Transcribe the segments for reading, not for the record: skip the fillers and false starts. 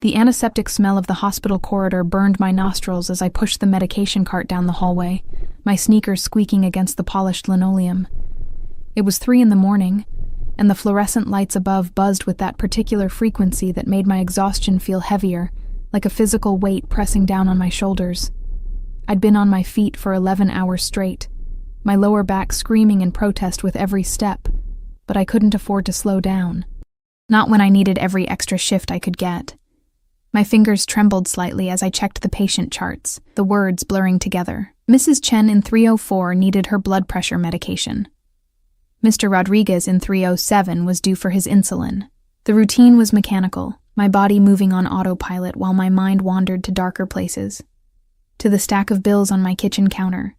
The antiseptic smell of the hospital corridor burned my nostrils as I pushed the medication cart down the hallway, my sneakers squeaking against the polished linoleum. It was 3 a.m, and the fluorescent lights above buzzed with that particular frequency that made my exhaustion feel heavier, like a physical weight pressing down on my shoulders. I'd been on my feet for 11 hours straight, my lower back screaming in protest with every step, but I couldn't afford to slow down. Not when I needed every extra shift I could get. My fingers trembled slightly as I checked the patient charts, the words blurring together. Mrs. Chen in 304 needed her blood pressure medication. Mr. Rodriguez in 307 was due for his insulin. The routine was mechanical, my body moving on autopilot while my mind wandered to darker places. To the stack of bills on my kitchen counter.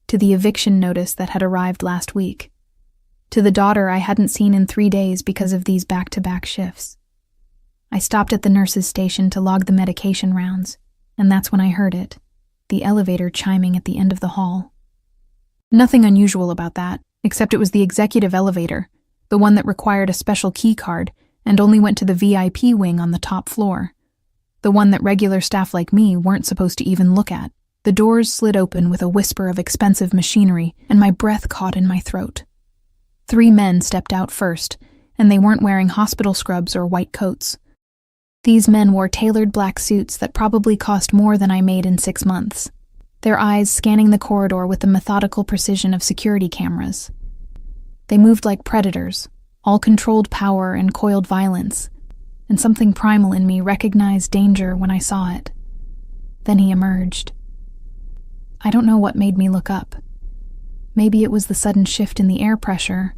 To the eviction notice that had arrived last week. To the daughter I hadn't seen in 3 days because of these back-to-back shifts. I stopped at the nurse's station to log the medication rounds, and that's when I heard it, the elevator chiming at the end of the hall. Nothing unusual about that, except it was the executive elevator, the one that required a special key card and only went to the VIP wing on the top floor, the one that regular staff like me weren't supposed to even look at. The doors slid open with a whisper of expensive machinery, and my breath caught in my throat. 3 men stepped out first, and they weren't wearing hospital scrubs or white coats. These men wore tailored black suits that probably cost more than I made in 6 months, their eyes scanning the corridor with the methodical precision of security cameras. They moved like predators, all controlled power and coiled violence, and something primal in me recognized danger when I saw it. Then he emerged. I don't know what made me look up. Maybe it was the sudden shift in the air pressure,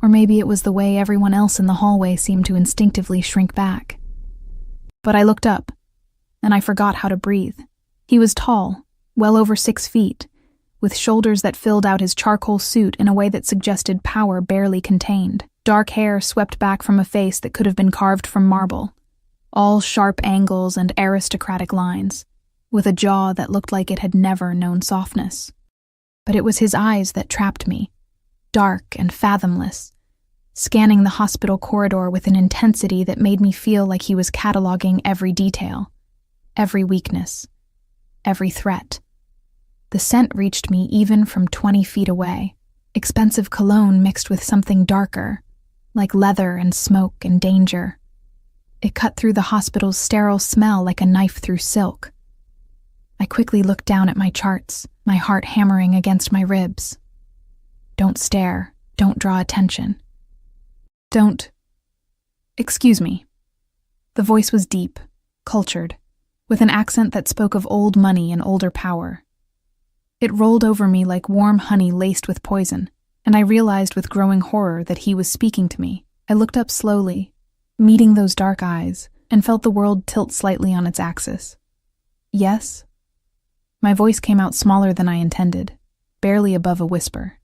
or maybe it was the way everyone else in the hallway seemed to instinctively shrink back. But I looked up, and I forgot how to breathe. He was tall, well over 6 feet, with shoulders that filled out his charcoal suit in a way that suggested power barely contained. Dark hair swept back from a face that could have been carved from marble, all sharp angles and aristocratic lines, with a jaw that looked like it had never known softness. But it was his eyes that trapped me, dark and fathomless, scanning the hospital corridor with an intensity that made me feel like he was cataloging every detail, every weakness, every threat. The scent reached me even from 20 feet away, expensive cologne mixed with something darker, like leather and smoke and danger. It cut through the hospital's sterile smell like a knife through silk. I quickly looked down at my charts, my heart hammering against my ribs. Don't stare, don't draw attention. Don't. Excuse me. The voice was deep, cultured, with an accent that spoke of old money and older power. It rolled over me like warm honey laced with poison, and I realized with growing horror that he was speaking to me. I looked up slowly, meeting those dark eyes, and felt the world tilt slightly on its axis. Yes? My voice came out smaller than I intended, barely above a whisper.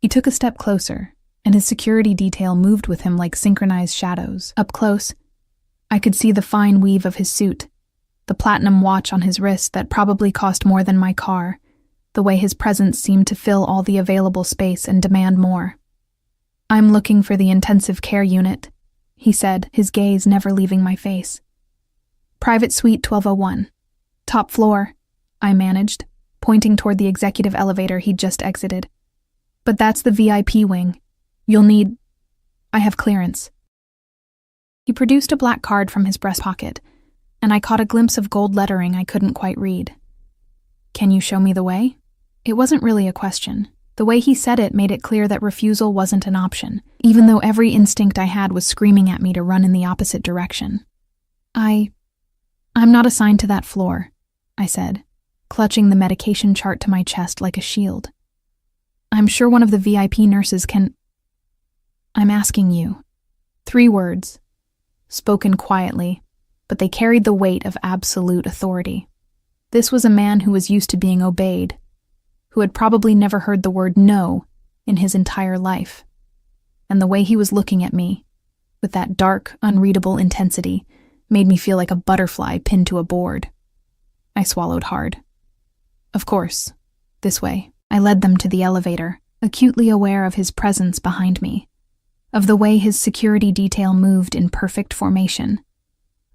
He took a step closer, and his security detail moved with him like synchronized shadows. Up close, I could see the fine weave of his suit, the platinum watch on his wrist that probably cost more than my car, the way his presence seemed to fill all the available space and demand more. I'm looking for the intensive care unit, he said, his gaze never leaving my face. Private suite 1201. Top floor, I managed, pointing toward the executive elevator he'd just exited. But that's the VIP wing. You'll need... I have clearance. He produced a black card from his breast pocket, and I caught a glimpse of gold lettering I couldn't quite read. Can you show me the way? It wasn't really a question. The way he said it made it clear that refusal wasn't an option, even though every instinct I had was screaming at me to run in the opposite direction. I'm not assigned to that floor, I said, clutching the medication chart to my chest like a shield. I'm sure one of the VIP nurses can... I'm asking you. 3 words, spoken quietly, but they carried the weight of absolute authority. This was a man who was used to being obeyed, who had probably never heard the word no in his entire life. And the way he was looking at me, with that dark, unreadable intensity, made me feel like a butterfly pinned to a board. I swallowed hard. Of course, this way. I led them to the elevator, acutely aware of his presence behind me, of the way his security detail moved in perfect formation.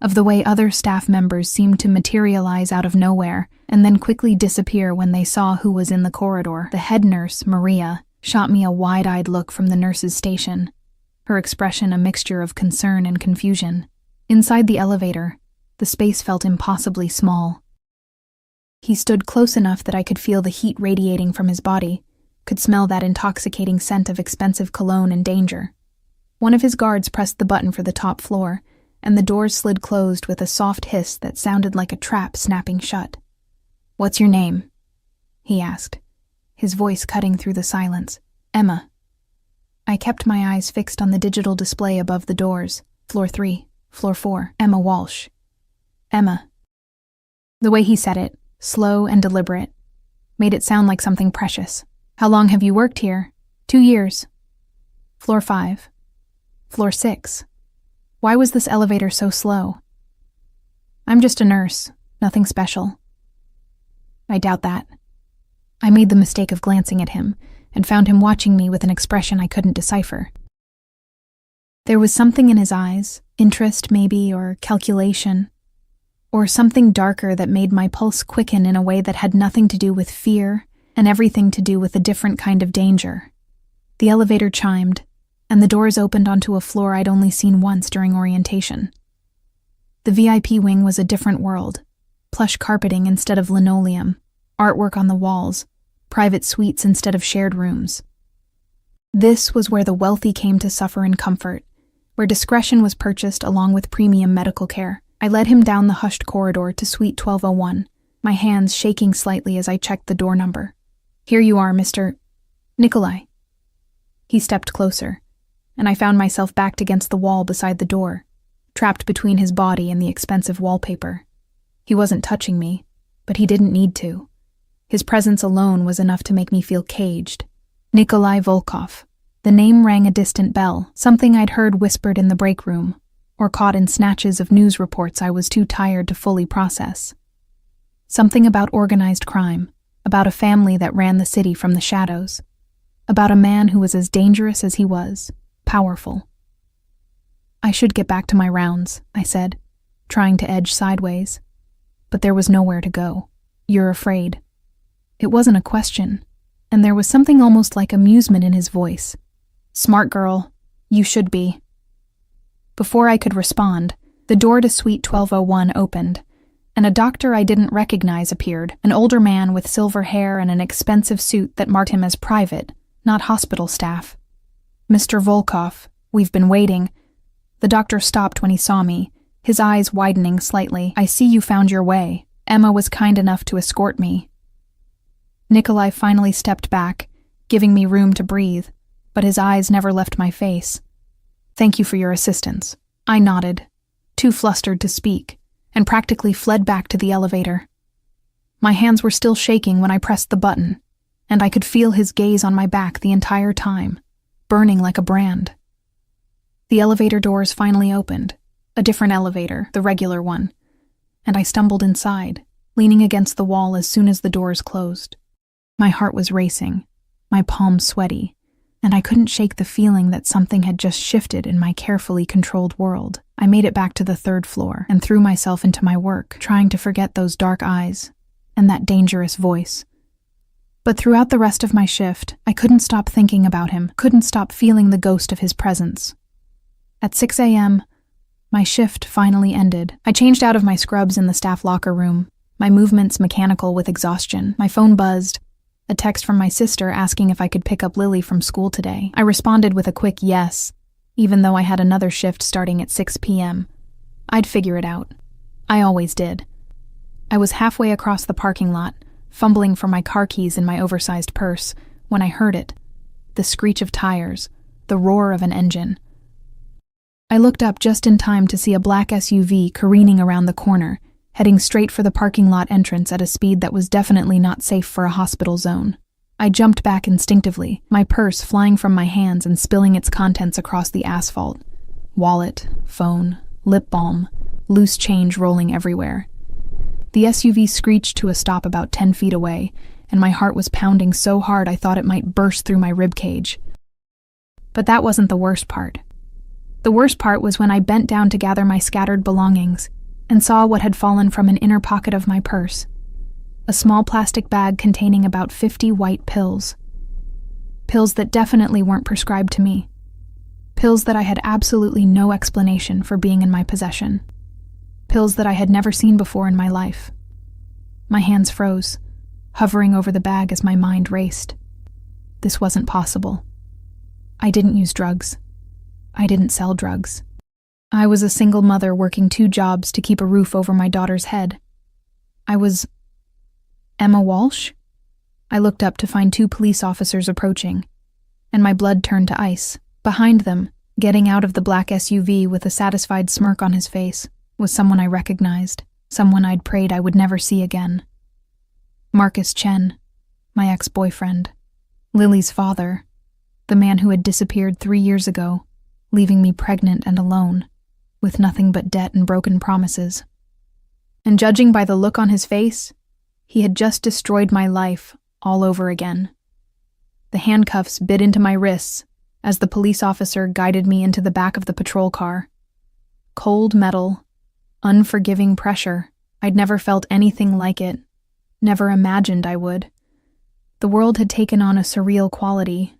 of the way other staff members seemed to materialize out of nowhere and then quickly disappear when they saw who was in the corridor. The head nurse, Maria, shot me a wide-eyed look from the nurse's station, her expression a mixture of concern and confusion. Inside the elevator, the space felt impossibly small. He stood close enough that I could feel the heat radiating from his body, could smell that intoxicating scent of expensive cologne and danger. One of his guards pressed the button for the top floor, and the doors slid closed with a soft hiss that sounded like a trap snapping shut. "What's your name?" he asked, his voice cutting through the silence. "Emma." I kept my eyes fixed on the digital display above the doors. Floor 3, floor 4, Emma Walsh. Emma. The way he said it, slow and deliberate, made it sound like something precious. "How long have you worked here?" 2 years. Floor 5. Floor 6. Why was this elevator so slow? "I'm just a nurse, nothing special." I doubt that. I made the mistake of glancing at him and found him watching me with an expression I couldn't decipher. There was something in his eyes, interest maybe, or calculation, or something darker that made my pulse quicken in a way that had nothing to do with fear and everything to do with a different kind of danger. The elevator chimed, and the doors opened onto a floor I'd only seen once during orientation. The VIP wing was a different world. Plush carpeting instead of linoleum, artwork on the walls, private suites instead of shared rooms. This was where the wealthy came to suffer in comfort, where discretion was purchased along with premium medical care. I led him down the hushed corridor to Suite 1201, my hands shaking slightly as I checked the door number. "Here you are, Mr. Nikolai." He stepped closer, and I found myself backed against the wall beside the door, trapped between his body and the expensive wallpaper. He wasn't touching me, but he didn't need to. His presence alone was enough to make me feel caged. Nikolai Volkov. The name rang a distant bell, something I'd heard whispered in the break room, or caught in snatches of news reports I was too tired to fully process. Something about organized crime, about a family that ran the city from the shadows, about a man who was as dangerous as he was powerful. "I should get back to my rounds," I said, trying to edge sideways. But there was nowhere to go. "You're afraid." It wasn't a question, and there was something almost like amusement in his voice. "Smart girl, you should be." Before I could respond, the door to Suite 1201 opened, and a doctor I didn't recognize appeared, an older man with silver hair and an expensive suit that marked him as private, not hospital staff. "Mr. Volkov, we've been waiting." The doctor stopped when he saw me, his eyes widening slightly. "I see you found your way. Emma was kind enough to escort me." Nikolai finally stepped back, giving me room to breathe, but his eyes never left my face. "Thank you for your assistance." I nodded, too flustered to speak, and practically fled back to the elevator. My hands were still shaking when I pressed the button, and I could feel his gaze on my back the entire time, burning like a brand. The elevator doors finally opened, a different elevator, the regular one, and I stumbled inside, leaning against the wall as soon as the doors closed. My heart was racing, my palms sweaty, and I couldn't shake the feeling that something had just shifted in my carefully controlled world. I made it back to the 3rd floor and threw myself into my work, trying to forget those dark eyes and that dangerous voice. But throughout the rest of my shift, I couldn't stop thinking about him, couldn't stop feeling the ghost of his presence. At 6 a.m., my shift finally ended. I changed out of my scrubs in the staff locker room, my movements mechanical with exhaustion. My phone buzzed, a text from my sister asking if I could pick up Lily from school today. I responded with a quick yes, even though I had another shift starting at 6 p.m. I'd figure it out. I always did. I was halfway across the parking lot, fumbling for my car keys in my oversized purse, when I heard it. The screech of tires, the roar of an engine. I looked up just in time to see a black SUV careening around the corner, heading straight for the parking lot entrance at a speed that was definitely not safe for a hospital zone. I jumped back instinctively, my purse flying from my hands and spilling its contents across the asphalt. Wallet, phone, lip balm, loose change rolling everywhere. The SUV screeched to a stop about 10 feet away, and my heart was pounding so hard I thought it might burst through my ribcage. But that wasn't the worst part. The worst part was when I bent down to gather my scattered belongings and saw what had fallen from an inner pocket of my purse. A small plastic bag containing about 50 white pills. Pills that definitely weren't prescribed to me. Pills that I had absolutely no explanation for being in my possession. Pills that I had never seen before in my life. My hands froze, hovering over the bag as my mind raced. This wasn't possible. I didn't use drugs. I didn't sell drugs. I was a single mother working 2 jobs to keep a roof over my daughter's head. I was Emma Walsh? I looked up to find 2 police officers approaching, and my blood turned to ice. Behind them, getting out of the black SUV with a satisfied smirk on his face, was someone I recognized, someone I'd prayed I would never see again. Marcus Chen, my ex-boyfriend. Lily's father, the man who had disappeared 3 years ago, leaving me pregnant and alone, with nothing but debt and broken promises. And judging by the look on his face, he had just destroyed my life all over again. The handcuffs bit into my wrists as the police officer guided me into the back of the patrol car. Cold metal, unforgiving pressure. I'd never felt anything like it, never imagined I would. The world had taken on a surreal quality,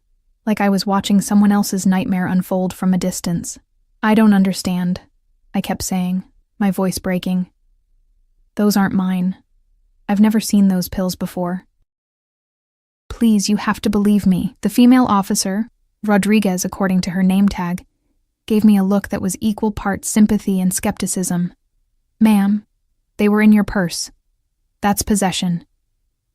like I was watching someone else's nightmare unfold from a distance. I don't understand, I kept saying, my voice breaking. Those aren't mine. I've never seen those pills before. Please, you have to believe me. The female officer, Rodriguez according to her name tag, gave me a look that was equal parts sympathy and skepticism. Ma'am, they were in your purse. That's possession.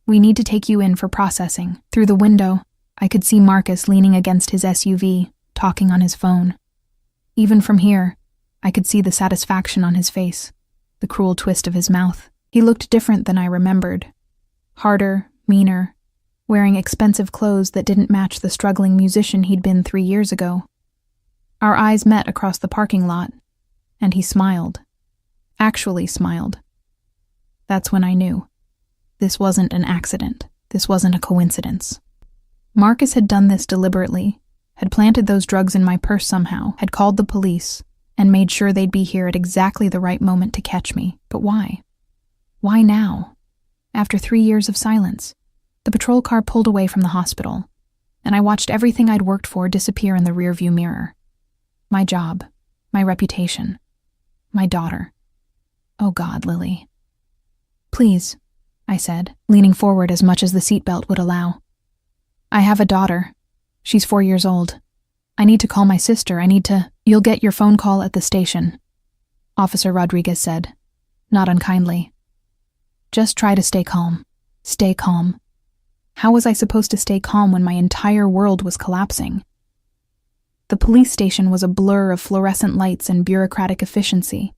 We need to take you in for processing. Through the window, I could see Marcus leaning against his SUV, talking on his phone. Even from here, I could see the satisfaction on his face, the cruel twist of his mouth. He looked different than I remembered. Harder, meaner, wearing expensive clothes that didn't match the struggling musician he'd been 3 years ago. Our eyes met across the parking lot, and he smiled. Actually smiled. That's when I knew. This wasn't an accident. This wasn't a coincidence. Marcus had done this deliberately, had planted those drugs in my purse somehow, had called the police, and made sure they'd be here at exactly the right moment to catch me. But why? Why now? After 3 years of silence, the patrol car pulled away from the hospital, and I watched everything I'd worked for disappear in the rearview mirror. My job, my reputation, my daughter. Oh God, Lily. Please, I said, leaning forward as much as the seatbelt would allow. I have a daughter. She's 4 years old. I need to call my sister. You'll get your phone call at the station, Officer Rodriguez said, not unkindly. Just try to stay calm. Stay calm. How was I supposed to stay calm when my entire world was collapsing? The police station was a blur of fluorescent lights and bureaucratic efficiency.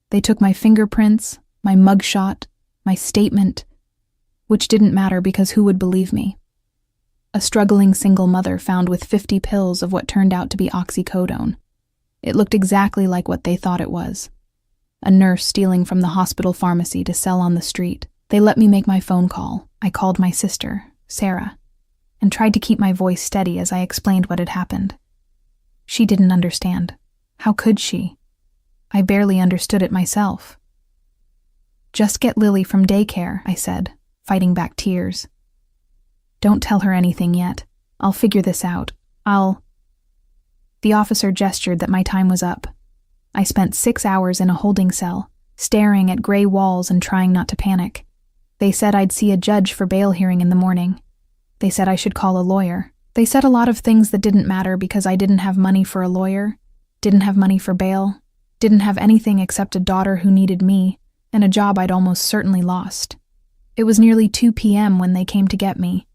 They took my fingerprints, my mugshot, my statement, which didn't matter because who would believe me? A struggling single mother found with 50 pills of what turned out to be oxycodone. It looked exactly like what they thought it was. A nurse stealing from the hospital pharmacy to sell on the street. They let me make my phone call. I called my sister, Sarah, and tried to keep my voice steady as I explained what had happened. She didn't understand. How could she? I barely understood it myself. Just get Lily from daycare, I said, fighting back tears. Don't tell her anything yet. I'll figure this out. The officer gestured that my time was up. I spent 6 hours in a holding cell, staring at gray walls and trying not to panic. They said I'd see a judge for bail hearing in the morning. They said I should call a lawyer. They said a lot of things that didn't matter because I didn't have money for a lawyer, didn't have money for bail, didn't have anything except a daughter who needed me, and a job I'd almost certainly lost. It was nearly 2 p.m. when they came to get me.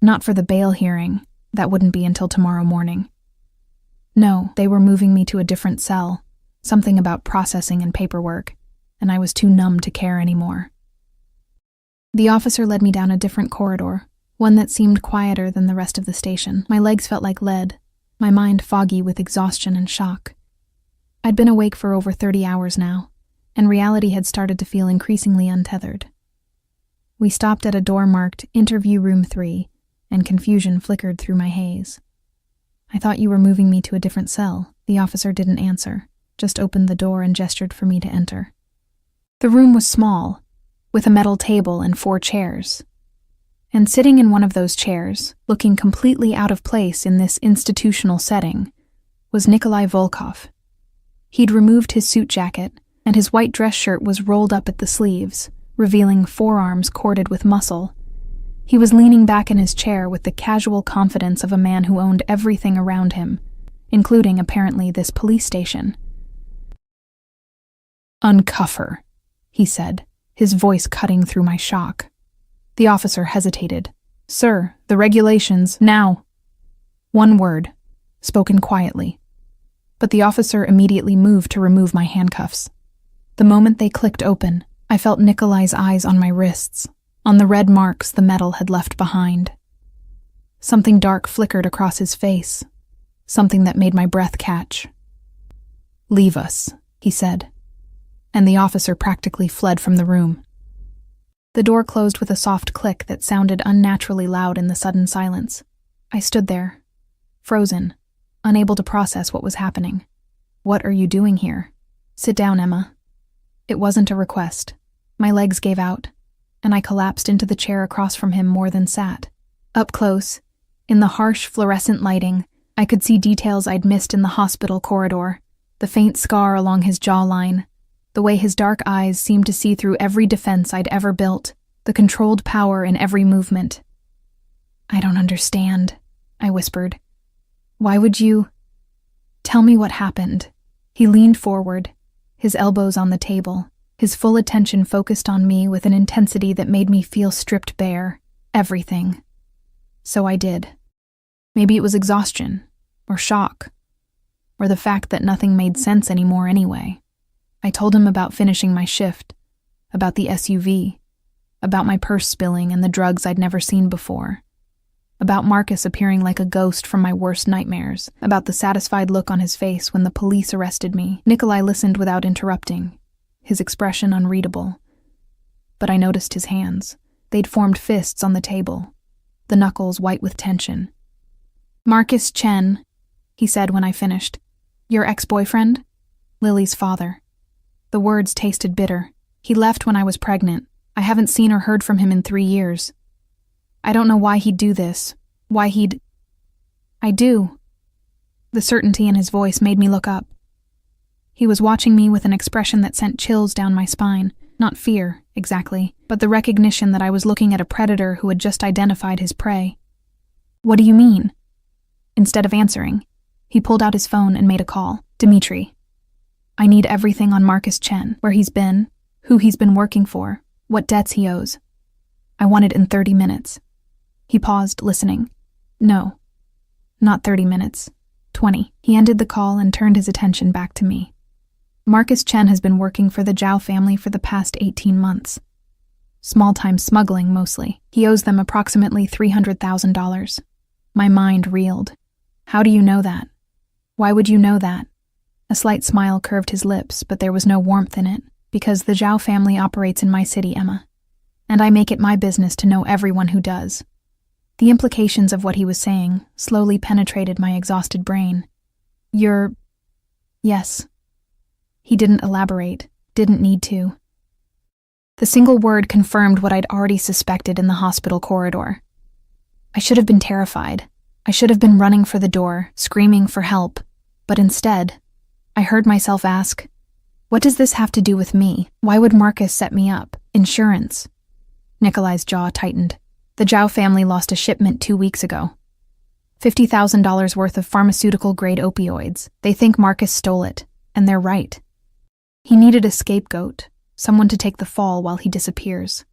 Not for the bail hearing. That wouldn't be until tomorrow morning. No, they were moving me to a different cell, something about processing and paperwork, and I was too numb to care anymore. The officer led me down a different corridor, one that seemed quieter than the rest of the station. My legs felt like lead, my mind foggy with exhaustion and shock. I'd been awake for over 30 hours now, and reality had started to feel increasingly untethered. We stopped at a door marked Interview Room 3, and confusion flickered through my haze. I thought you were moving me to a different cell, the The officer didn't answer, just opened the door and gestured for me to enter. The room was small, with a metal table and 4 chairs. And sitting in one of those chairs, looking completely out of place in this institutional setting, was Nikolai Volkov. He'd removed his suit jacket, and his white dress shirt was rolled up at the sleeves, revealing forearms corded with muscle. He was leaning back in his chair with the casual confidence of a man who owned everything around him, including, apparently, this police station. "Uncuff her," he said, his voice cutting through my shock. The officer hesitated. "Sir, the regulations, now." One word, spoken quietly. But the officer immediately moved to remove my handcuffs. The moment they clicked open, I felt Nikolai's eyes on my wrists, on the red marks the metal had left behind. Something dark flickered across his face, something that made my breath catch. "Leave us," he said, and the officer practically fled from the room. The door closed with a soft click that sounded unnaturally loud in the sudden silence. I stood there, frozen, unable to process what was happening. "What are you doing here?" "Sit down, Emma." It wasn't a request. My legs gave out, and I collapsed into the chair across from him more than sat. Up close, in the harsh fluorescent lighting, I could see details I'd missed in the hospital corridor, the faint scar along his jawline, the way his dark eyes seemed to see through every defense I'd ever built, the controlled power in every movement. "I don't understand," I whispered. "Why would you—" "Tell me what happened." He leaned forward, his elbows on the table, his full attention focused on me with an intensity that made me feel stripped bare, everything. So I did. Maybe it was exhaustion, or shock, or the fact that nothing made sense anymore anyway. I told him about finishing my shift, about the SUV, about my purse spilling and the drugs I'd never seen before, about Marcus appearing like a ghost from my worst nightmares, about the satisfied look on his face when the police arrested me. Nikolai listened without interrupting, his expression unreadable. But I noticed his hands. They'd formed fists on the table, the knuckles white with tension. "Marcus Chen," he said when I finished. "Your ex-boyfriend? Lily's father." The words tasted bitter. He left when I was pregnant. I haven't seen or heard from him in 3 years. I don't know why he'd do this, why he'd— "I do." The certainty in his voice made me look up. He was watching me with an expression that sent chills down my spine, not fear, exactly, but the recognition that I was looking at a predator who had just identified his prey. "What do you mean?" Instead of answering, he pulled out his phone and made a call. "Dimitri, I need everything on Marcus Chen, where he's been, who he's been working for, what debts he owes. I want it in 30 minutes. He paused, listening. "No, not 30 minutes. 20. He ended the call and turned his attention back to me. "Marcus Chen has been working for the Zhao family for the past 18 months. Small-time smuggling, mostly. He owes them approximately $300,000. My mind reeled. "How do you know that? Why would you know that?" A slight smile curved his lips, but there was no warmth in it. "Because the Zhao family operates in my city, Emma. And I make it my business to know everyone who does." The implications of what he was saying slowly penetrated my exhausted brain. "You're—" "Yes." He didn't elaborate, didn't need to. The single word confirmed what I'd already suspected in the hospital corridor. I should have been terrified. I should have been running for the door, screaming for help. But instead, I heard myself ask, "What does this have to do with me? Why would Marcus set me up? Insurance?" Nikolai's jaw tightened. "The Zhao family lost a shipment 2 weeks ago. $50,000 worth of pharmaceutical-grade opioids. They think Marcus stole it, and they're right. He needed a scapegoat, someone to take the fall while he disappears.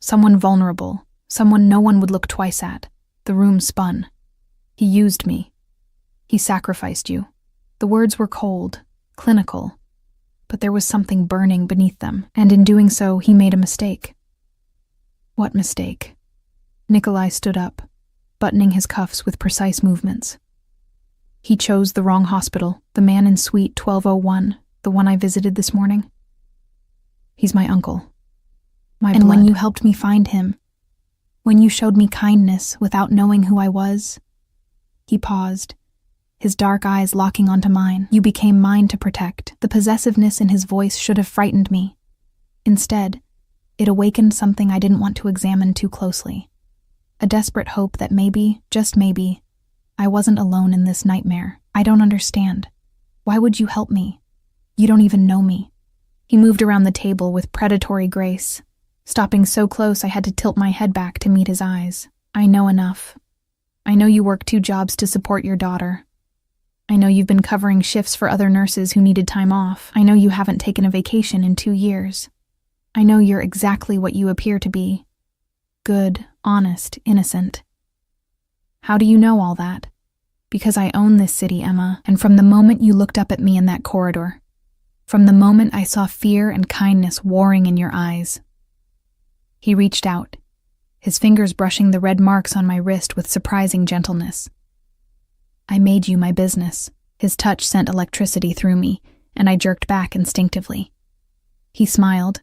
Someone vulnerable, someone no one would look twice at." The room spun. "He used me. He sacrificed you." The words were cold, clinical, but there was something burning beneath them, and in doing so, he made a mistake. What mistake? Nikolai stood up, buttoning his cuffs with precise movements. "He chose the wrong hospital, the man in suite 1201, the one I visited this morning. He's my uncle. My blood. And when you helped me find him, when you showed me kindness without knowing who I was—" He paused, his dark eyes locking onto mine. You became mine to protect. The possessiveness in his voice should have frightened me. Instead, it awakened something I didn't want to examine too closely. A desperate hope that maybe, just maybe, I wasn't alone in this nightmare. I don't understand. Why would you help me? You don't even know me. He moved around the table with predatory grace, stopping so close I had to tilt my head back to meet his eyes. I know enough. I know you work 2 jobs to support your daughter. I know you've been covering shifts for other nurses who needed time off. I know you haven't taken a vacation in 2 years. I know you're exactly what you appear to be. Good, honest, innocent. How do you know all that? Because I own this city, Emma, and from the moment you looked up at me in that corridor, from the moment I saw fear and kindness warring in your eyes. He reached out, his fingers brushing the red marks on my wrist with surprising gentleness. I made you my business. His touch sent electricity through me, and I jerked back instinctively. He smiled,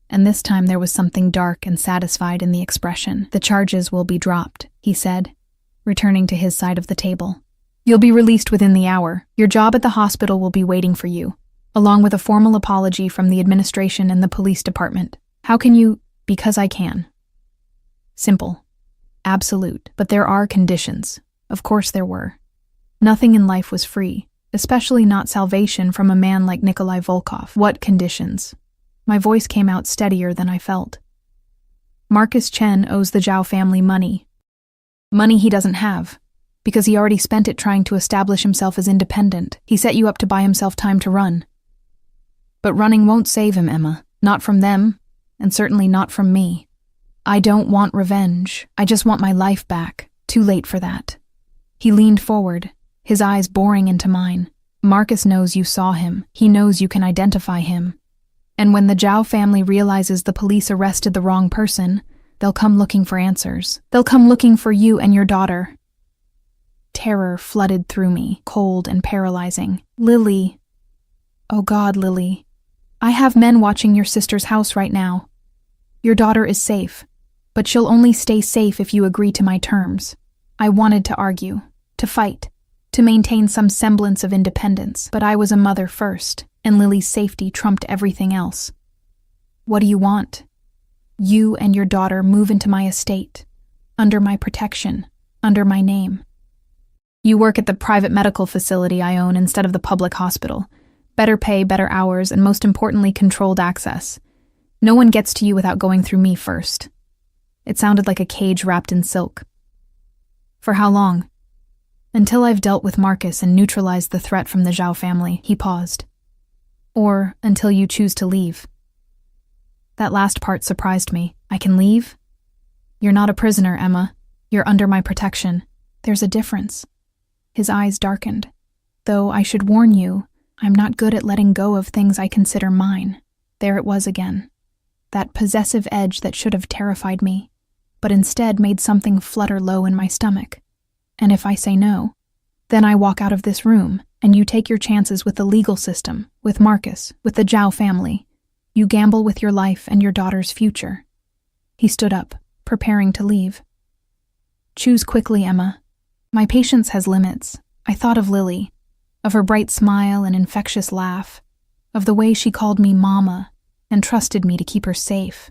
and this time there was something dark and satisfied in the expression. The charges will be dropped, he said, returning to his side of the table. You'll be released within the hour. Your job at the hospital will be waiting for you, along with a formal apology from the administration and the police department. How can you? Because I can. Simple. Absolute. But there are conditions. Of course there were. Nothing in life was free, especially not salvation from a man like Nikolai Volkov. What conditions? My voice came out steadier than I felt. Marcus Chen owes the Zhao family money. Money he doesn't have, because he already spent it trying to establish himself as independent. He set you up to buy himself time to run. But running won't save him, Emma. Not from them, and certainly not from me. I don't want revenge. I just want my life back. Too late for that. He leaned forward, his eyes boring into mine. Marcus knows you saw him. He knows you can identify him. And when the Zhao family realizes the police arrested the wrong person, they'll come looking for answers. They'll come looking for you and your daughter. Terror flooded through me, cold and paralyzing. Lily. Oh God, Lily. I have men watching your sister's house right now. Your daughter is safe, but she'll only stay safe if you agree to my terms. I wanted to argue, to fight, to maintain some semblance of independence, but I was a mother first, and Lily's safety trumped everything else. What do you want? You and your daughter move into my estate, under my protection, under my name. You work at the private medical facility I own instead of the public hospital. Better pay, better hours, and most importantly, controlled access. No one gets to you without going through me first. It sounded like a cage wrapped in silk. For how long? Until I've dealt with Marcus and neutralized the threat from the Zhao family, he paused. Or until you choose to leave. That last part surprised me. I can leave? You're not a prisoner, Emma. You're under my protection. There's a difference. His eyes darkened. Though I should warn you, I'm not good at letting go of things I consider mine. There it was again. That possessive edge that should have terrified me, but instead made something flutter low in my stomach. And if I say no, then I walk out of this room, and you take your chances with the legal system, with Marcus, with the Zhao family. You gamble with your life and your daughter's future. He stood up, preparing to leave. Choose quickly, Emma. My patience has limits. I thought of Lily, of her bright smile and infectious laugh, of the way she called me Mama and trusted me to keep her safe.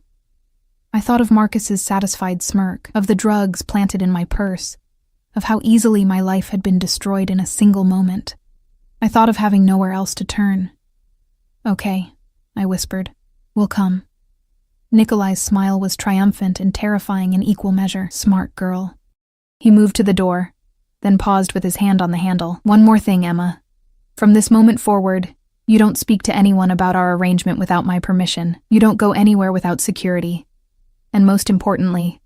I thought of Marcus's satisfied smirk, of the drugs planted in my purse, of how easily my life had been destroyed in a single moment. I thought of having nowhere else to turn. Okay, I whispered. We'll come. Nikolai's smile was triumphant and terrifying in equal measure. Smart girl. He moved to the door, then paused with his hand on the handle. One more thing, Emma. From this moment forward, you don't speak to anyone about our arrangement without my permission. You don't go anywhere without security. And most importantly,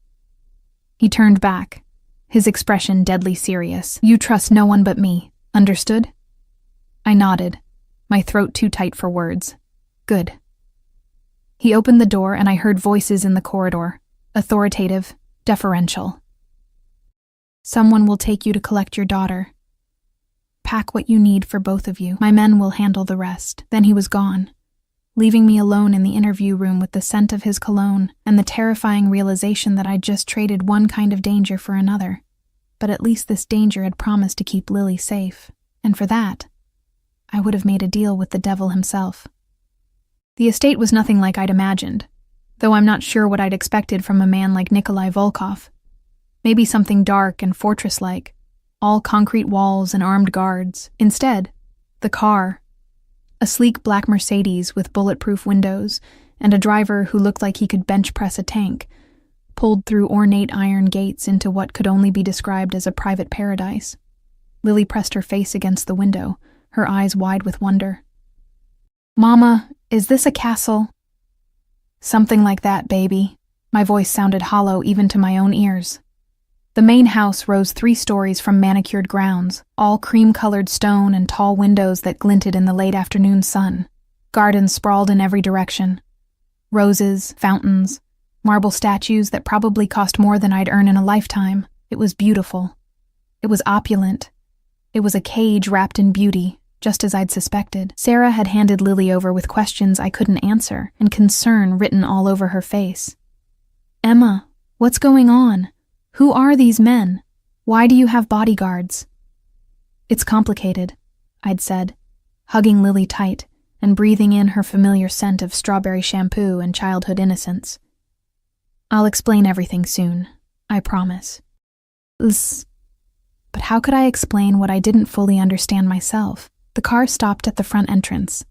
he turned back, his expression deadly serious. You trust no one but me. Understood? I nodded, my throat too tight for words. Good. He opened the door and I heard voices in the corridor, authoritative, deferential. Someone will take you to collect your daughter. Pack what you need for both of you. My men will handle the rest. Then he was gone, leaving me alone in the interview room with the scent of his cologne and the terrifying realization that I'd just traded one kind of danger for another. But at least this danger had promised to keep Lily safe. And for that, I would have made a deal with the devil himself. The estate was nothing like I'd imagined, though I'm not sure what I'd expected from a man like Nikolai Volkov. Maybe something dark and fortress-like, all concrete walls and armed guards. Instead, the car. A sleek black Mercedes with bulletproof windows and a driver who looked like he could bench press a tank, pulled through ornate iron gates into what could only be described as a private paradise. Lily pressed her face against the window, her eyes wide with wonder. "Mama, is this a castle?" "Something like that, baby." My voice sounded hollow even to my own ears. The main house rose 3 stories from manicured grounds, all cream-colored stone and tall windows that glinted in the late afternoon sun. Gardens sprawled in every direction. Roses, fountains, marble statues that probably cost more than I'd earn in a lifetime. It was beautiful. It was opulent. It was a cage wrapped in beauty, just as I'd suspected. Sarah had handed Lily over with questions I couldn't answer and concern written all over her face. "Emma, what's going on? Who are these men? Why do you have bodyguards?" "It's complicated," I'd said, hugging Lily tight and breathing in her familiar scent of strawberry shampoo and childhood innocence. "I'll explain everything soon, I promise." But how could I explain what I didn't fully understand myself? The car stopped at the front entrance,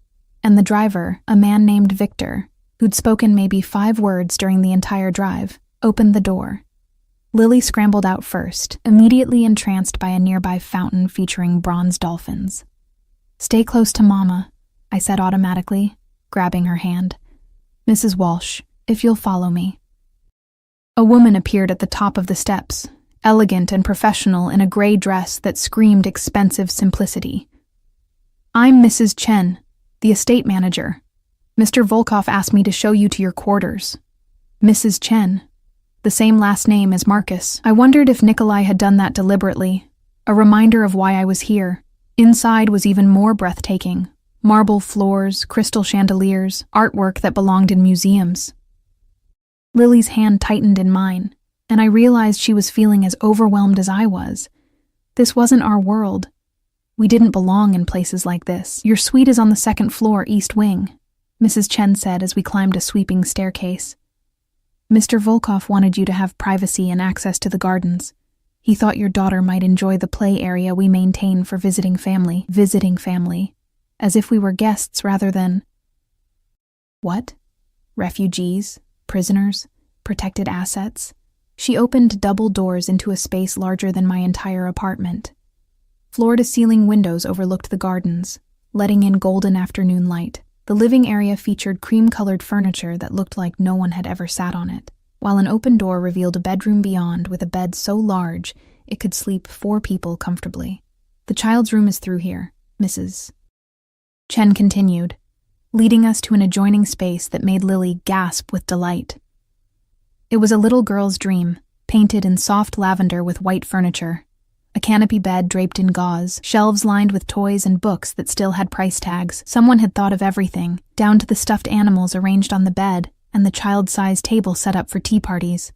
and the driver, a man named Victor, who'd spoken maybe 5 words during the entire drive, opened the door. Lily scrambled out first, immediately entranced by a nearby fountain featuring bronze dolphins. "Stay close to Mama," I said automatically, grabbing her hand. "Mrs. Walsh, if you'll follow me." A woman appeared at the top of the steps, elegant and professional in a gray dress that screamed expensive simplicity. "I'm Mrs. Chen, the estate manager. Mr. Volkov asked me to show you to your quarters." Mrs. Chen. The same last name as Marcus. I wondered if Nikolai had done that deliberately, a reminder of why I was here. Inside was even more breathtaking. Marble floors, crystal chandeliers, artwork that belonged in museums. Lily's hand tightened in mine, and I realized she was feeling as overwhelmed as I was. This wasn't our world. We didn't belong in places like this. "Your suite is on the 2nd floor, East Wing," Mrs. Chen said as we climbed a sweeping staircase. "Mr. Volkov wanted you to have privacy and access to the gardens. He thought your daughter might enjoy the play area we maintain for visiting family. Visiting family. As if we were guests rather than..." "What? Refugees? Prisoners? Protected assets?" She opened double doors into a space larger than my entire apartment. Floor-to-ceiling windows overlooked the gardens, letting in golden afternoon light. The living area featured cream-colored furniture that looked like no one had ever sat on it, while an open door revealed a bedroom beyond with a bed so large it could sleep 4 people comfortably. "The child's room is through here, Mrs. Chen continued, leading us to an adjoining space that made Lily gasp with delight. It was a little girl's dream, painted in soft lavender with white furniture. A canopy bed draped in gauze, shelves lined with toys and books that still had price tags. Someone had thought of everything, down to the stuffed animals arranged on the bed and the child-sized table set up for tea parties.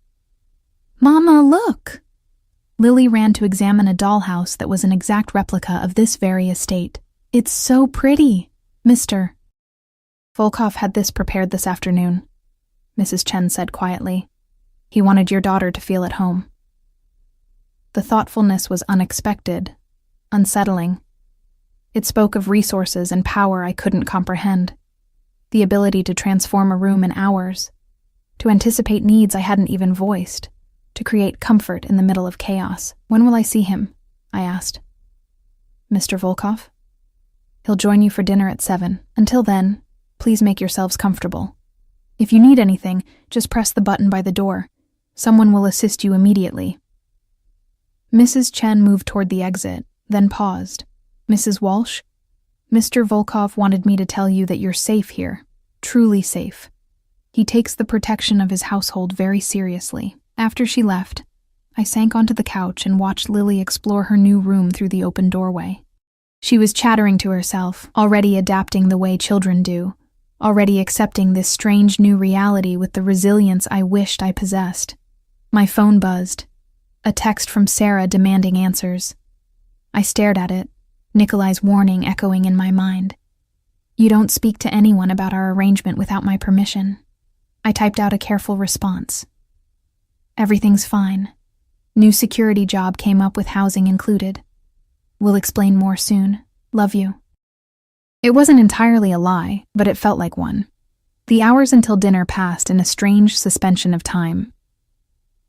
"Mama, look!" Lily ran to examine a dollhouse that was an exact replica of this very estate. "It's so pretty, Mr. Volkov had this prepared this afternoon," Mrs. Chen said quietly. "He wanted your daughter to feel at home." The thoughtfulness was unexpected, unsettling. It spoke of resources and power I couldn't comprehend. The ability to transform a room in hours, to anticipate needs I hadn't even voiced, to create comfort in the middle of chaos. "When will I see him?" I asked. "Mr. Volkov? He'll join you for dinner at 7. Until then, please make yourselves comfortable. If you need anything, just press the button by the door. Someone will assist you immediately." Mrs. Chen moved toward the exit, then paused. "Mrs. Walsh, Mr. Volkov wanted me to tell you that you're safe here, truly safe. He takes the protection of his household very seriously." After she left, I sank onto the couch and watched Lily explore her new room through the open doorway. She was chattering to herself, already adapting the way children do, already accepting this strange new reality with the resilience I wished I possessed. My phone buzzed. A text from Sarah demanding answers. I stared at it, Nikolai's warning echoing in my mind. You don't speak to anyone about our arrangement without my permission. I typed out a careful response. Everything's fine. New security job came up with housing included. We'll explain more soon. Love you. It wasn't entirely a lie, but it felt like one. The hours until dinner passed in a strange suspension of time.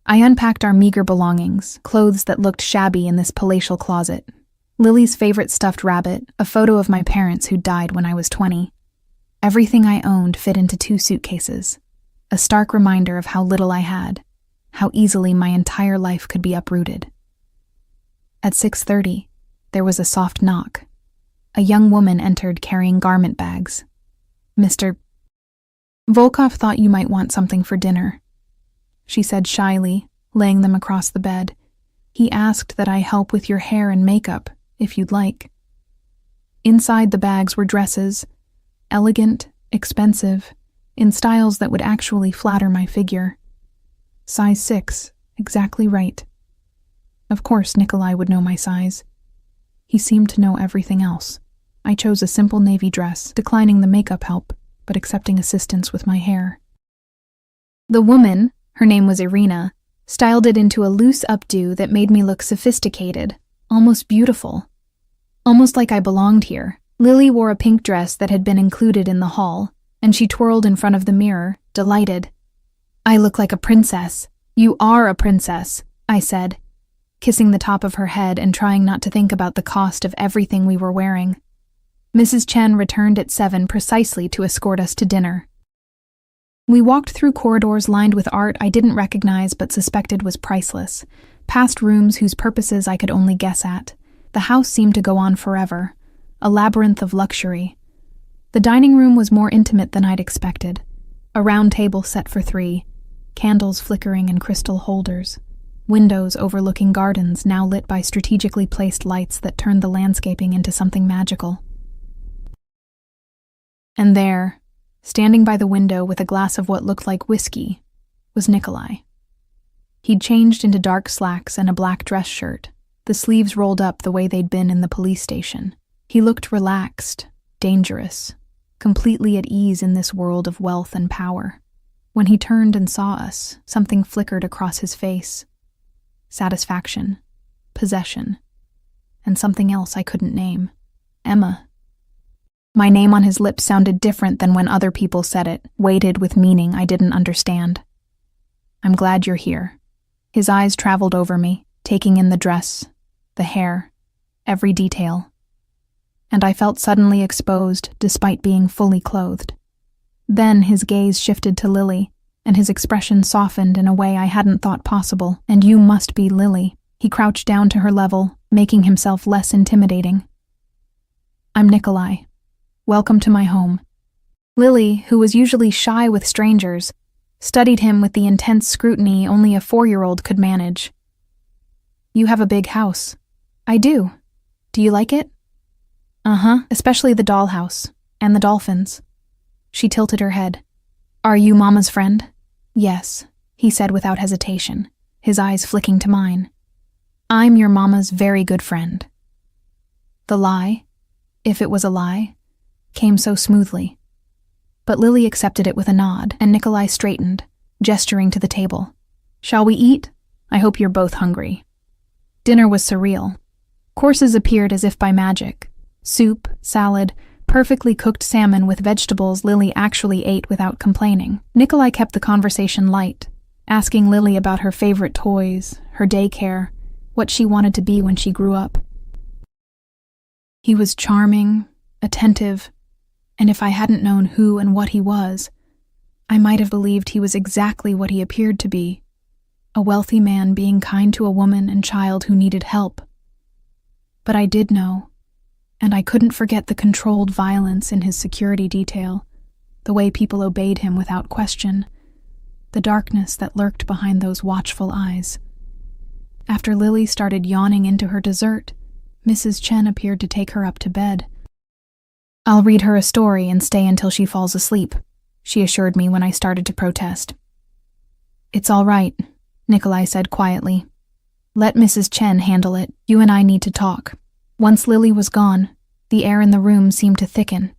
I unpacked our meager belongings, clothes that looked shabby in this palatial closet. Lily's favorite stuffed rabbit, a photo of my parents who died when I was 20. Everything I owned fit into 2 suitcases, a stark reminder of how little I had, how easily my entire life could be uprooted. At 6:30, there was a soft knock. A young woman entered carrying garment bags. Mr. Volkov thought you might want something for dinner, she said shyly, laying them across the bed. He asked that I help with your hair and makeup, if you'd like. Inside the bags were dresses, elegant, expensive, in styles that would actually flatter my figure. Size 6, exactly right. Of course, Nikolai would know my size. He seemed to know everything else. I chose a simple navy dress, declining the makeup help, but accepting assistance with my hair. The woman, her name was Irina, styled it into a loose updo that made me look sophisticated, almost beautiful. Almost like I belonged here. Lily wore a pink dress that had been included in the haul, and she twirled in front of the mirror, delighted. I look like a princess. You are a princess, I said, kissing the top of her head and trying not to think about the cost of everything we were wearing. Mrs. Chen returned at 7 precisely to escort us to dinner. We walked through corridors lined with art I didn't recognize but suspected was priceless, past rooms whose purposes I could only guess at. The house seemed to go on forever, a labyrinth of luxury. The dining room was more intimate than I'd expected. A round table set for 3, candles flickering in crystal holders, windows overlooking gardens now lit by strategically placed lights that turned the landscaping into something magical. And there, standing by the window with a glass of what looked like whiskey, was Nikolai. He'd changed into dark slacks and a black dress shirt, the sleeves rolled up the way they'd been in the police station. He looked relaxed, dangerous, completely at ease in this world of wealth and power. When he turned and saw us, something flickered across his face. Satisfaction, possession, and something else I couldn't name. Emma. My name on his lips sounded different than when other people said it, weighted with meaning I didn't understand. I'm glad you're here. His eyes traveled over me, taking in the dress, the hair, every detail. And I felt suddenly exposed despite being fully clothed. Then his gaze shifted to Lily, and his expression softened in a way I hadn't thought possible. And you must be Lily. He crouched down to her level, making himself less intimidating. I'm Nikolai. Welcome to my home. Lily, who was usually shy with strangers, studied him with the intense scrutiny only a 4-year-old could manage. You have a big house. I do. Do you like it? Especially the dollhouse, and the dolphins. She tilted her head. Are you Mama's friend? Yes, he said without hesitation, his eyes flicking to mine. I'm your Mama's very good friend. The lie, if it was a lie, came so smoothly. But Lily accepted it with a nod, and Nikolai straightened, gesturing to the table. Shall we eat? I hope you're both hungry. Dinner was surreal. Courses appeared as if by magic. Soup, salad, perfectly cooked salmon with vegetables Lily actually ate without complaining. Nikolai kept the conversation light, asking Lily about her favorite toys, her daycare, what she wanted to be when she grew up. He was charming, attentive, and if I hadn't known who and what he was, I might have believed he was exactly what he appeared to be, a wealthy man being kind to a woman and child who needed help. But I did know, and I couldn't forget the controlled violence in his security detail, the way people obeyed him without question, the darkness that lurked behind those watchful eyes. After Lily started yawning into her dessert, Mrs. Chen appeared to take her up to bed. I'll read her a story and stay until she falls asleep, she assured me when I started to protest. It's all right, Nikolai said quietly. Let Mrs. Chen handle it. You and I need to talk. Once Lily was gone, the air in the room seemed to thicken.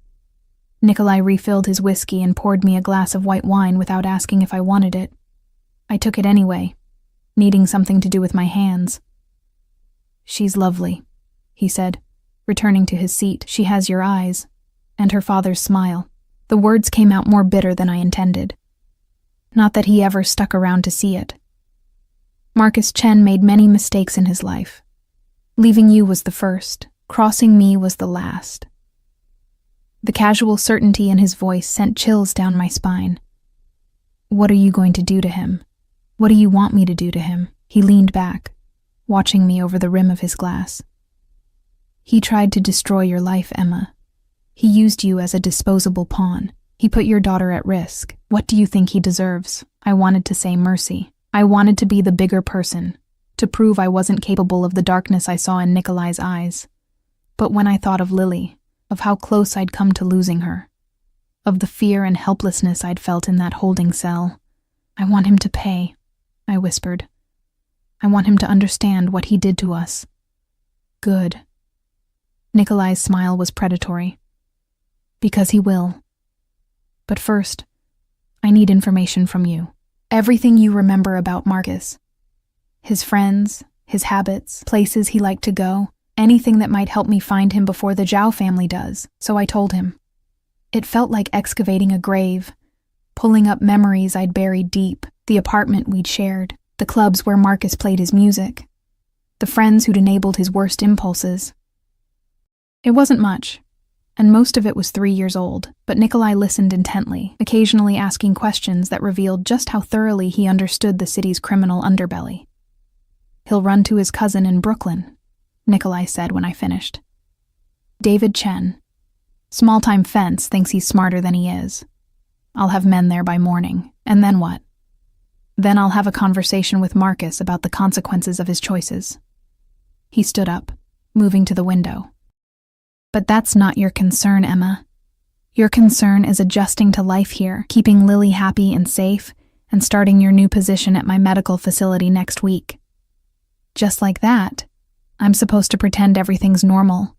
Nikolai refilled his whiskey and poured me a glass of white wine without asking if I wanted it. I took it anyway, needing something to do with my hands. "She's lovely," he said, returning to his seat. "She has your eyes, and her father's smile." The words came out more bitter than I intended. Not that he ever stuck around to see it. Marcus Chen made many mistakes in his life. Leaving you was the first, crossing me was the last. The casual certainty in his voice sent chills down my spine. "What are you going to do to him? What do you want me to do to him?" He leaned back, watching me over the rim of his glass. "He tried to destroy your life, Emma. He used you as a disposable pawn. He put your daughter at risk. What do you think he deserves?" I wanted to say mercy. I wanted to be the bigger person, to prove I wasn't capable of the darkness I saw in Nikolai's eyes. But when I thought of Lily, of how close I'd come to losing her, of the fear and helplessness I'd felt in that holding cell, "I want him to pay," I whispered. "I want him to understand what he did to us." "Good." Nikolai's smile was predatory. "Because he will. But first, I need information from you. Everything you remember about Marcus. His friends, his habits, places he liked to go, anything that might help me find him before the Zhao family does." So I told him. It felt like excavating a grave, pulling up memories I'd buried deep, the apartment we'd shared, the clubs where Marcus played his music, the friends who'd enabled his worst impulses. It wasn't much, and most of it was 3 years old, but Nikolai listened intently, occasionally asking questions that revealed just how thoroughly he understood the city's criminal underbelly. "He'll run to his cousin in Brooklyn," Nikolai said when I finished. "David Chen. Small-time fence thinks he's smarter than he is. I'll have men there by morning, and then what? Then I'll have a conversation with Marcus about the consequences of his choices." He stood up, moving to the window. "But that's not your concern, Emma. Your concern is adjusting to life here, keeping Lily happy and safe, and starting your new position at my medical facility next week. Just like that, I'm supposed to pretend everything's normal.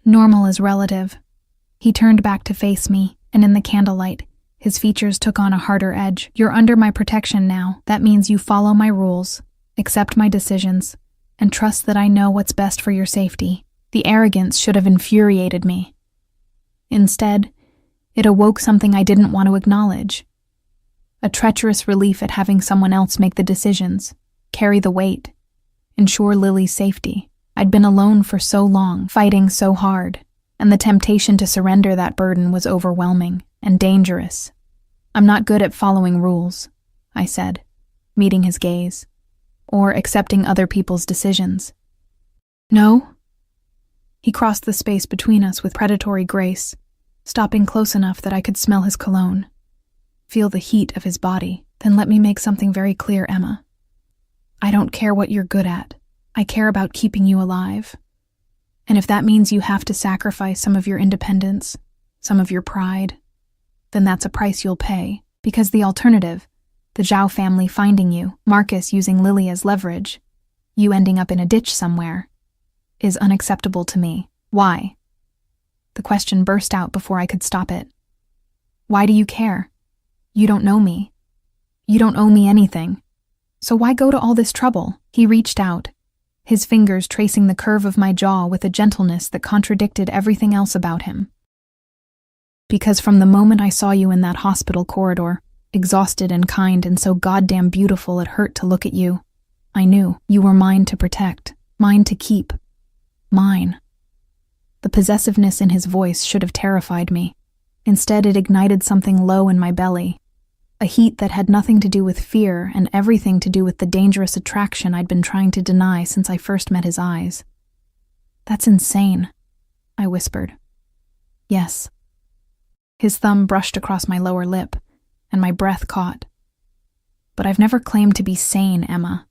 Normal is relative." He turned back to face me, and in the candlelight, his features took on a harder edge. "You're under my protection now. That means you follow my rules, accept my decisions, and trust that I know what's best for your safety." The arrogance should have infuriated me. Instead, it awoke something I didn't want to acknowledge. A treacherous relief at having someone else make the decisions, carry the weight, ensure Lily's safety. I'd been alone for so long, fighting so hard, and the temptation to surrender that burden was overwhelming and dangerous. "I'm not good at following rules," I said, meeting his gaze, "or accepting other people's decisions." "No?" He crossed the space between us with predatory grace, stopping close enough that I could smell his cologne, feel the heat of his body. "Then let me make something very clear, Emma. I don't care what you're good at. I care about keeping you alive. And if that means you have to sacrifice some of your independence, some of your pride, then that's a price you'll pay, because the alternative, the Zhao family finding you, Marcus using Lily as leverage, you ending up in a ditch somewhere, is unacceptable to me. Why?" The question burst out before I could stop it. "Why do you care? You don't know me. You don't owe me anything. So why go to all this trouble?" He reached out, his fingers tracing the curve of my jaw with a gentleness that contradicted everything else about him. "Because from the moment I saw you in that hospital corridor, exhausted and kind and so goddamn beautiful it hurt to look at you, I knew you were mine to protect, mine to keep. Mine." The possessiveness in his voice should have terrified me. Instead, it ignited something low in my belly, a heat that had nothing to do with fear and everything to do with the dangerous attraction I'd been trying to deny since I first met his eyes. "That's insane," I whispered. "Yes." His thumb brushed across my lower lip, and my breath caught. "But I've never claimed to be sane, Emma.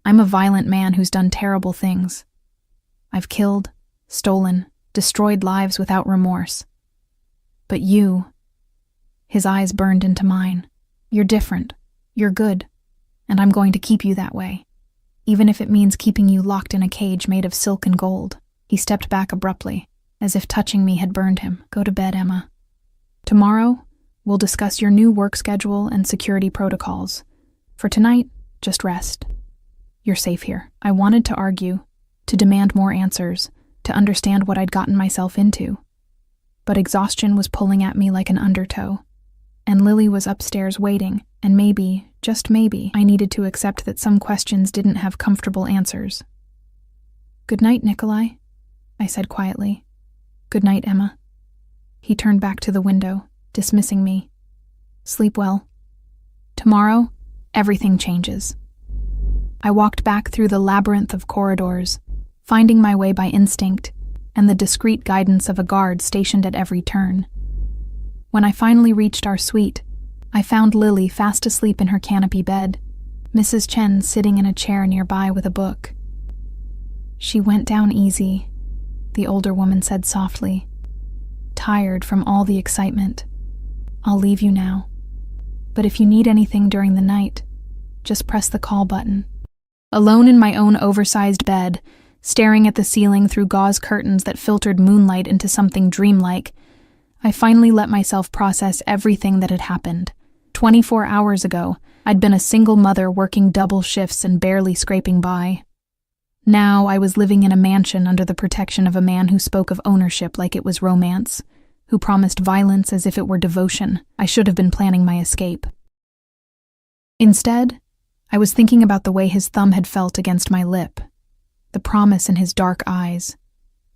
I'm a violent man who's done terrible things. I've killed, stolen, destroyed lives without remorse. But you," his eyes burned into mine, "you're different, you're good, and I'm going to keep you that way, even if it means keeping you locked in a cage made of silk and gold." He stepped back abruptly, as if touching me had burned him. Go to bed, Emma. Tomorrow, we'll discuss your new work schedule and security protocols. For tonight, just rest. You're safe here. I wanted to argue, to demand more answers, to understand what I'd gotten myself into. But exhaustion was pulling at me like an undertow, and Lily was upstairs waiting, and maybe, just maybe, I needed to accept that some questions didn't have comfortable answers. Good night, Nikolai, I said quietly. Good night, Emma. He turned back to the window, dismissing me. Sleep well. Tomorrow, everything changes. I walked back through the labyrinth of corridors, finding my way by instinct and the discreet guidance of a guard stationed at every turn. When I finally reached our suite, I found Lily fast asleep in her canopy bed, Mrs. Chen sitting in a chair nearby with a book. She went down easy, the older woman said softly, tired from all the excitement. I'll leave you now, but if you need anything during the night, just press the call button. Alone in my own oversized bed, staring at the ceiling through gauze curtains that filtered moonlight into something dreamlike, I finally let myself process everything that had happened. 24 hours ago, I'd been a single mother working double shifts and barely scraping by. Now I was living in a mansion under the protection of a man who spoke of ownership like it was romance, who promised violence as if it were devotion. I should have been planning my escape. Instead, I was thinking about the way his thumb had felt against my lip, the promise in his dark eyes,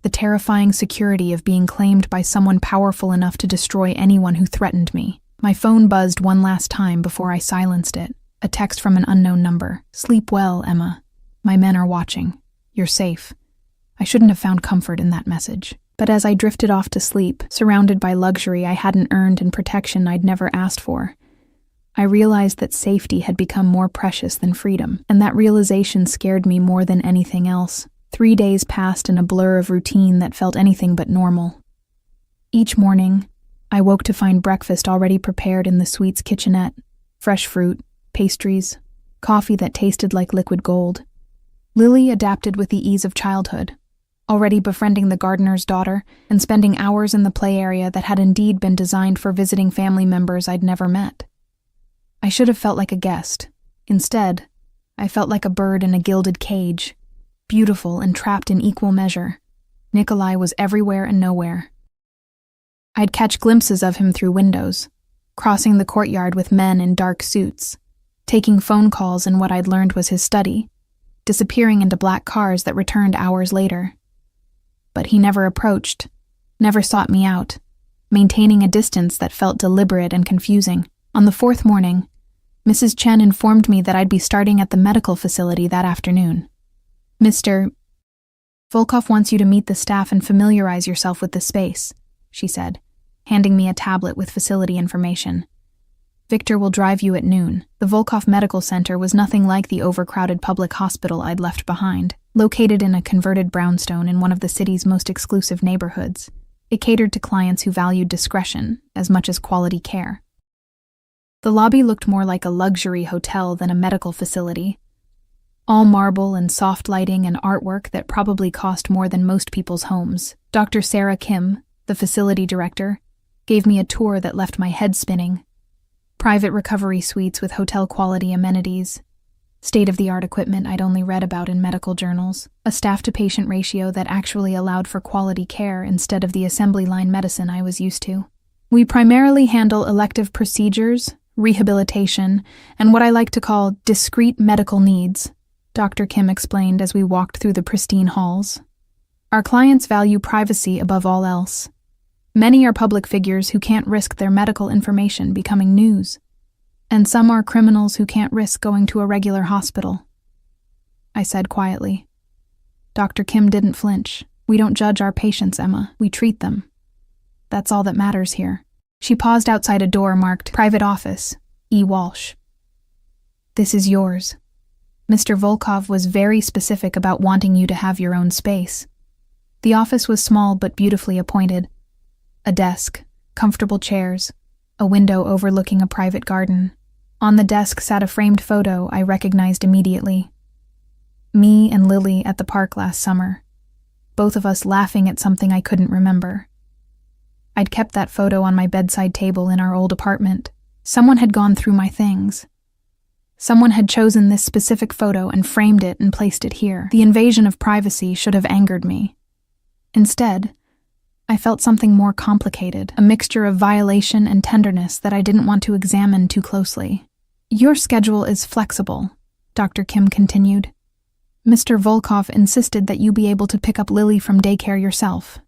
the terrifying security of being claimed by someone powerful enough to destroy anyone who threatened me. My phone buzzed one last time before I silenced it, a text from an unknown number. Sleep well, Emma. My men are watching. You're safe. I shouldn't have found comfort in that message. But as I drifted off to sleep, surrounded by luxury I hadn't earned and protection I'd never asked for, I realized that safety had become more precious than freedom, and that realization scared me more than anything else. 3 days passed in a blur of routine that felt anything but normal. Each morning, I woke to find breakfast already prepared in the suite's kitchenette, fresh fruit, pastries, coffee that tasted like liquid gold. Lily adapted with the ease of childhood, already befriending the gardener's daughter and spending hours in the play area that had indeed been designed for visiting family members I'd never met. I should have felt like a guest. Instead, I felt like a bird in a gilded cage, beautiful and trapped in equal measure. Nikolai was everywhere and nowhere. I'd catch glimpses of him through windows, crossing the courtyard with men in dark suits, taking phone calls in what I'd learned was his study, disappearing into black cars that returned hours later. But he never approached, never sought me out, maintaining a distance that felt deliberate and confusing. On the fourth morning, Mrs. Chen informed me that I'd be starting at the medical facility that afternoon. Mr. Volkov wants you to meet the staff and familiarize yourself with the space, she said, handing me a tablet with facility information. Victor will drive you at noon. The Volkov Medical Center was nothing like the overcrowded public hospital I'd left behind. Located in a converted brownstone in one of the city's most exclusive neighborhoods, it catered to clients who valued discretion as much as quality care. The lobby looked more like a luxury hotel than a medical facility. All marble and soft lighting and artwork that probably cost more than most people's homes. Dr. Sarah Kim, the facility director, gave me a tour that left my head spinning. Private recovery suites with hotel-quality amenities, state-of-the-art equipment I'd only read about in medical journals, a staff-to-patient ratio that actually allowed for quality care instead of the assembly line medicine I was used to. We primarily handle elective procedures, rehabilitation, and what I like to call discrete medical needs, Dr. Kim explained as we walked through the pristine halls. Our clients value privacy above all else. Many are public figures who can't risk their medical information becoming news, and some are criminals who can't risk going to a regular hospital. I said quietly. Dr. Kim didn't flinch. We don't judge our patients, Emma. We treat them. That's all that matters here. She paused outside a door marked Private Office, E. Walsh. This is yours. Mr. Volkov was very specific about wanting you to have your own space. The office was small but beautifully appointed. A desk, comfortable chairs, a window overlooking a private garden. On the desk sat a framed photo I recognized immediately. Me and Lily at the park last summer. both of us laughing at something I couldn't remember. I'd kept that photo on my bedside table in our old apartment. Someone had gone through my things. Someone had chosen this specific photo and framed it and placed it here. The invasion of privacy should have angered me. Instead, I felt something more complicated, a mixture of violation and tenderness that I didn't want to examine too closely. "Your schedule is flexible," Dr. Kim continued. "Mr. Volkov insisted that you be able to pick up Lily from daycare yourself.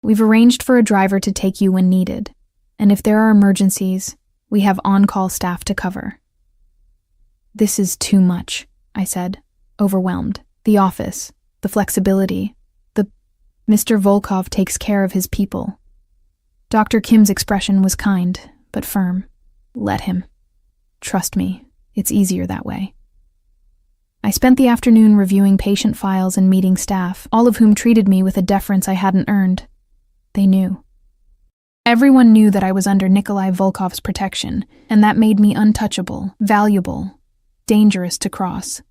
We've arranged for a driver to take you when needed, and if there are emergencies, we have on-call staff to cover." "This is too much," I said, overwhelmed. "The office, the flexibility, Mr. Volkov takes care of his people." Dr. Kim's expression was kind, but firm. "Let him. Trust me, it's easier that way." I spent the afternoon reviewing patient files and meeting staff, all of whom treated me with a deference I hadn't earned. They knew. Everyone knew that I was under Nikolai Volkov's protection, and that made me untouchable, valuable, dangerous to cross.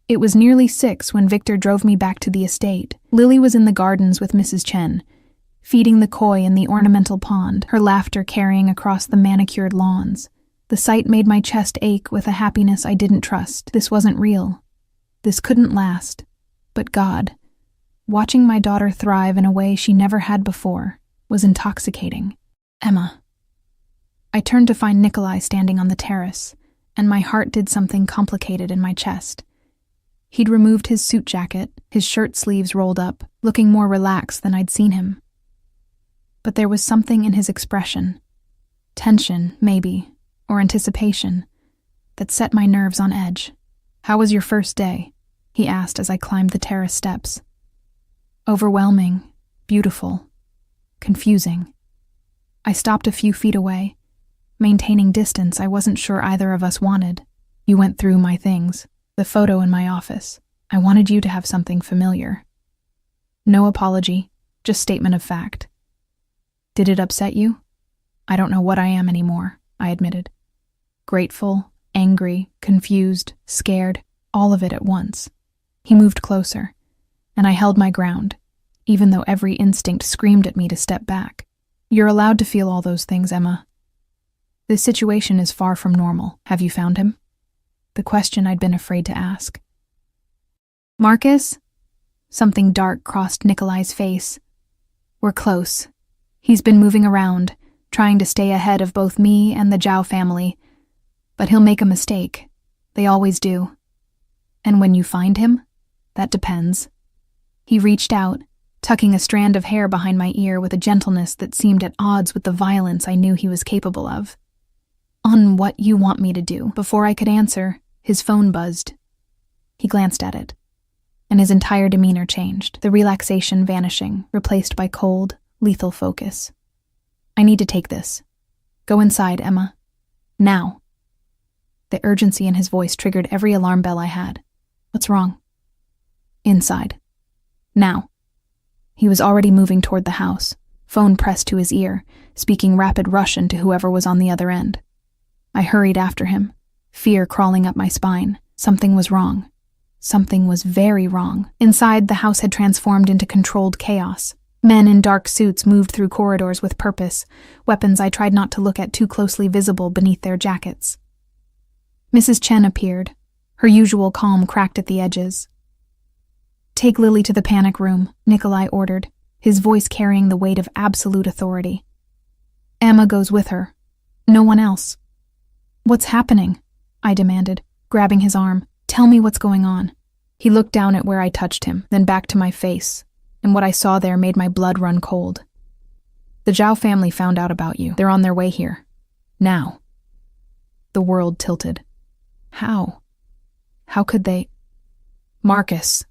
It was nearly 6 when Victor drove me back to the estate. Lily was in the gardens with Mrs. Chen, feeding the koi in the ornamental pond, her laughter carrying across the manicured lawns. The sight made my chest ache with a happiness I didn't trust. This wasn't real. This couldn't last. But God, watching my daughter thrive in a way she never had before, was intoxicating. "Emma." I turned to find Nikolai standing on the terrace, and my heart did something complicated in my chest. He'd removed his suit jacket, his shirt sleeves rolled up, looking more relaxed than I'd seen him. But there was something in his expression, tension, maybe, or anticipation, that set my nerves on edge. "How was your first day?" he asked as I climbed the terrace steps. "Overwhelming, beautiful, confusing." I stopped a few feet away, maintaining distance I wasn't sure either of us wanted. "You went through my things. The photo in my office. I wanted you to have something familiar." No apology, just statement of fact. "Did it upset you?" "I don't know what I am anymore," I admitted. Grateful, angry, confused, scared, all of it at once. He moved closer, and I held my ground, even though every instinct screamed at me to step back. "You're allowed to feel all those things, Emma. This situation is far from normal. Have you found him?" The question I'd been afraid to ask. "Marcus?" Something dark crossed Nikolai's face. "We're close. He's been moving around, trying to stay ahead of both me and the Zhao family. But he'll make a mistake. They always do. And when you find him, that depends." He reached out, tucking a strand of hair behind my ear with a gentleness that seemed at odds with the violence I knew he was capable of. "On what you want me to do." Before I could answer, his phone buzzed. He glanced at it, and his entire demeanor changed, the relaxation vanishing, replaced by cold, lethal focus. "I need to take this. Go inside, Emma. Now." The urgency in his voice triggered every alarm bell I had. "What's wrong?" "Inside. Now." He was already moving toward the house, phone pressed to his ear, speaking rapid Russian to whoever was on the other end. I hurried after him, fear crawling up my spine. Something was wrong. Something was very wrong. Inside, the house had transformed into controlled chaos. Men in dark suits moved through corridors with purpose, weapons I tried not to look at too closely visible beneath their jackets. Mrs. Chen appeared, her usual calm cracked at the edges. "Take Lily to the panic room," Nikolai ordered, his voice carrying the weight of absolute authority. "Emma goes with her. No one else." "What's happening?" I demanded, grabbing his arm. "Tell me what's going on." He looked down at where I touched him, then back to my face, and what I saw there made my blood run cold. "The Zhao family found out about you. They're on their way here. Now." The world tilted. How? How could they? "Marcus."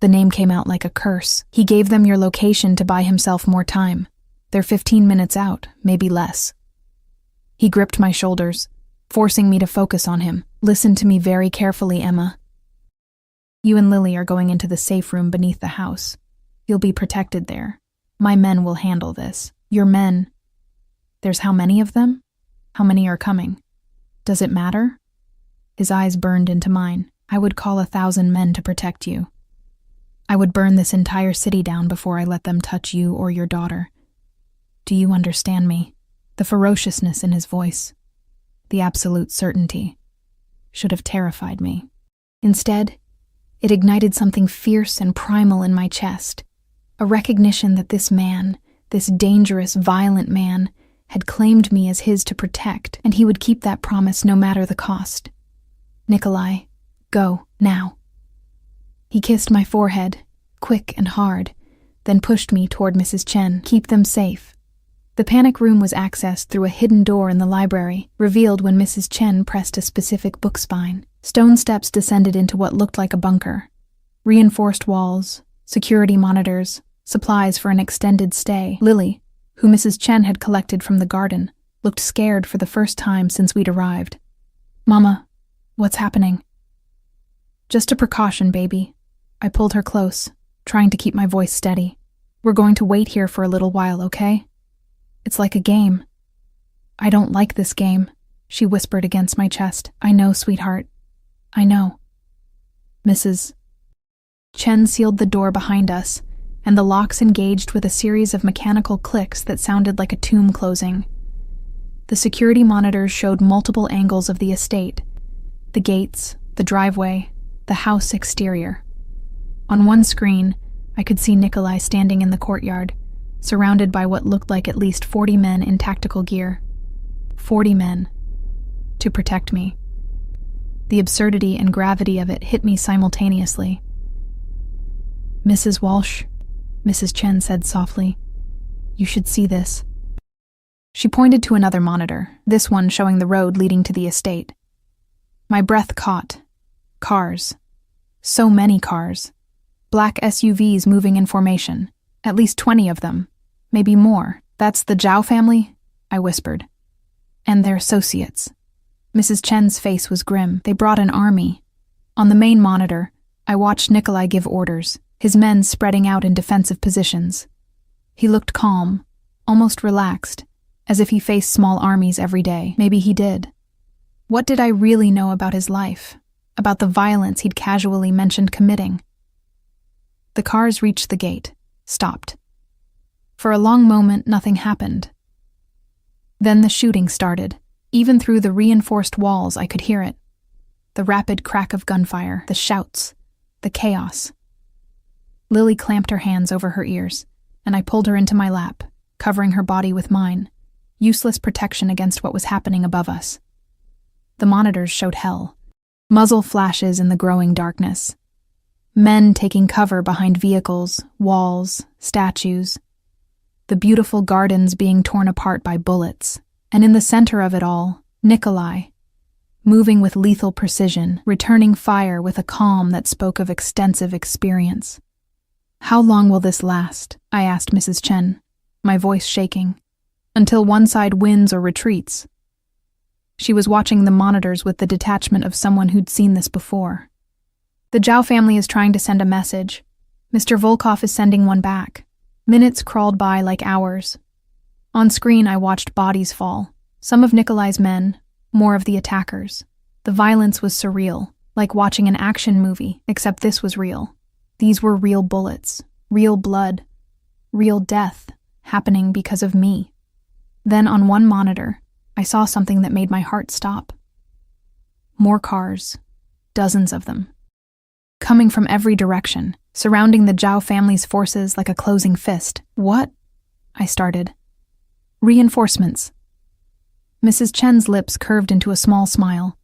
The name came out like a curse. "He gave them your location to buy himself more time. They're 15 minutes out, maybe less." He gripped my shoulders, forcing me to focus on him. "Listen to me very carefully, Emma. You and Lily are going into the safe room beneath the house. You'll be protected there. My men will handle this." "Your men? There's how many of them? How many are coming? Does it matter?" His eyes burned into mine. "I would call 1,000 men to protect you." I would burn this entire city down before I let them touch you or your daughter. Do you understand me? The ferociousness in his voice, the absolute certainty, should have terrified me. Instead, it ignited something fierce and primal in my chest, a recognition that this man, this dangerous, violent man, had claimed me as his to protect, and he would keep that promise no matter the cost. Nikolai, go, now. He kissed my forehead, quick and hard, then pushed me toward Mrs. Chen. Keep them safe. The panic room was accessed through a hidden door in the library, revealed when Mrs. Chen pressed a specific book spine. Stone steps descended into what looked like a bunker. Reinforced walls, security monitors, supplies for an extended stay. Lily, who Mrs. Chen had collected from the garden, looked scared for the first time since we'd arrived. Mama, what's happening? Just a precaution, baby. I pulled her close, trying to keep my voice steady. We're going to wait here for a little while, okay? It's like a game. I don't like this game, she whispered against my chest. I know, sweetheart. I know. Mrs. Chen sealed the door behind us, and the locks engaged with a series of mechanical clicks that sounded like a tomb closing. The security monitors showed multiple angles of the estate: the gates, the driveway, the house exterior. On one screen, I could see Nikolai standing in the courtyard, surrounded by what looked like at least 40 men in tactical gear. 40 men. To protect me. The absurdity and gravity of it hit me simultaneously. Mrs. Walsh, Mrs. Chen said softly, you should see this. She pointed to another monitor, this one showing the road leading to the estate. My breath caught. Cars. So many cars. Black SUVs moving in formation. At least 20 of them. Maybe more. That's the Zhao family? I whispered. And their associates. Mrs. Chen's face was grim. They brought an army. On the main monitor, I watched Nikolai give orders, his men spreading out in defensive positions. He looked calm, almost relaxed, as if he faced small armies every day. Maybe he did. What did I really know about his life? About the violence he'd casually mentioned committing? The cars reached the gate, stopped. For a long moment, nothing happened. Then the shooting started. Even through the reinforced walls, I could hear it. The rapid crack of gunfire, the shouts, the chaos. Lily clamped her hands over her ears, and I pulled her into my lap, covering her body with mine, useless protection against what was happening above us. The monitors showed hell. Muzzle flashes in the growing darkness. Men taking cover behind vehicles, walls, statues. The beautiful gardens being torn apart by bullets. And in the center of it all, Nikolai, moving with lethal precision, returning fire with a calm that spoke of extensive experience. How long will this last? I asked Mrs. Chen, my voice shaking. Until one side wins or retreats. She was watching the monitors with the detachment of someone who'd seen this before. The Zhao family is trying to send a message. Mr. Volkov is sending one back. Minutes crawled by like hours. On screen, I watched bodies fall. Some of Nikolai's men, more of the attackers. The violence was surreal, like watching an action movie, except this was real. These were real bullets, real blood, real death, happening because of me. Then on one monitor, I saw something that made my heart stop. More cars, dozens of them. Coming from every direction, surrounding the Zhao family's forces like a closing fist. What? I started. Reinforcements. Mrs. Chen's lips curved into a small smile.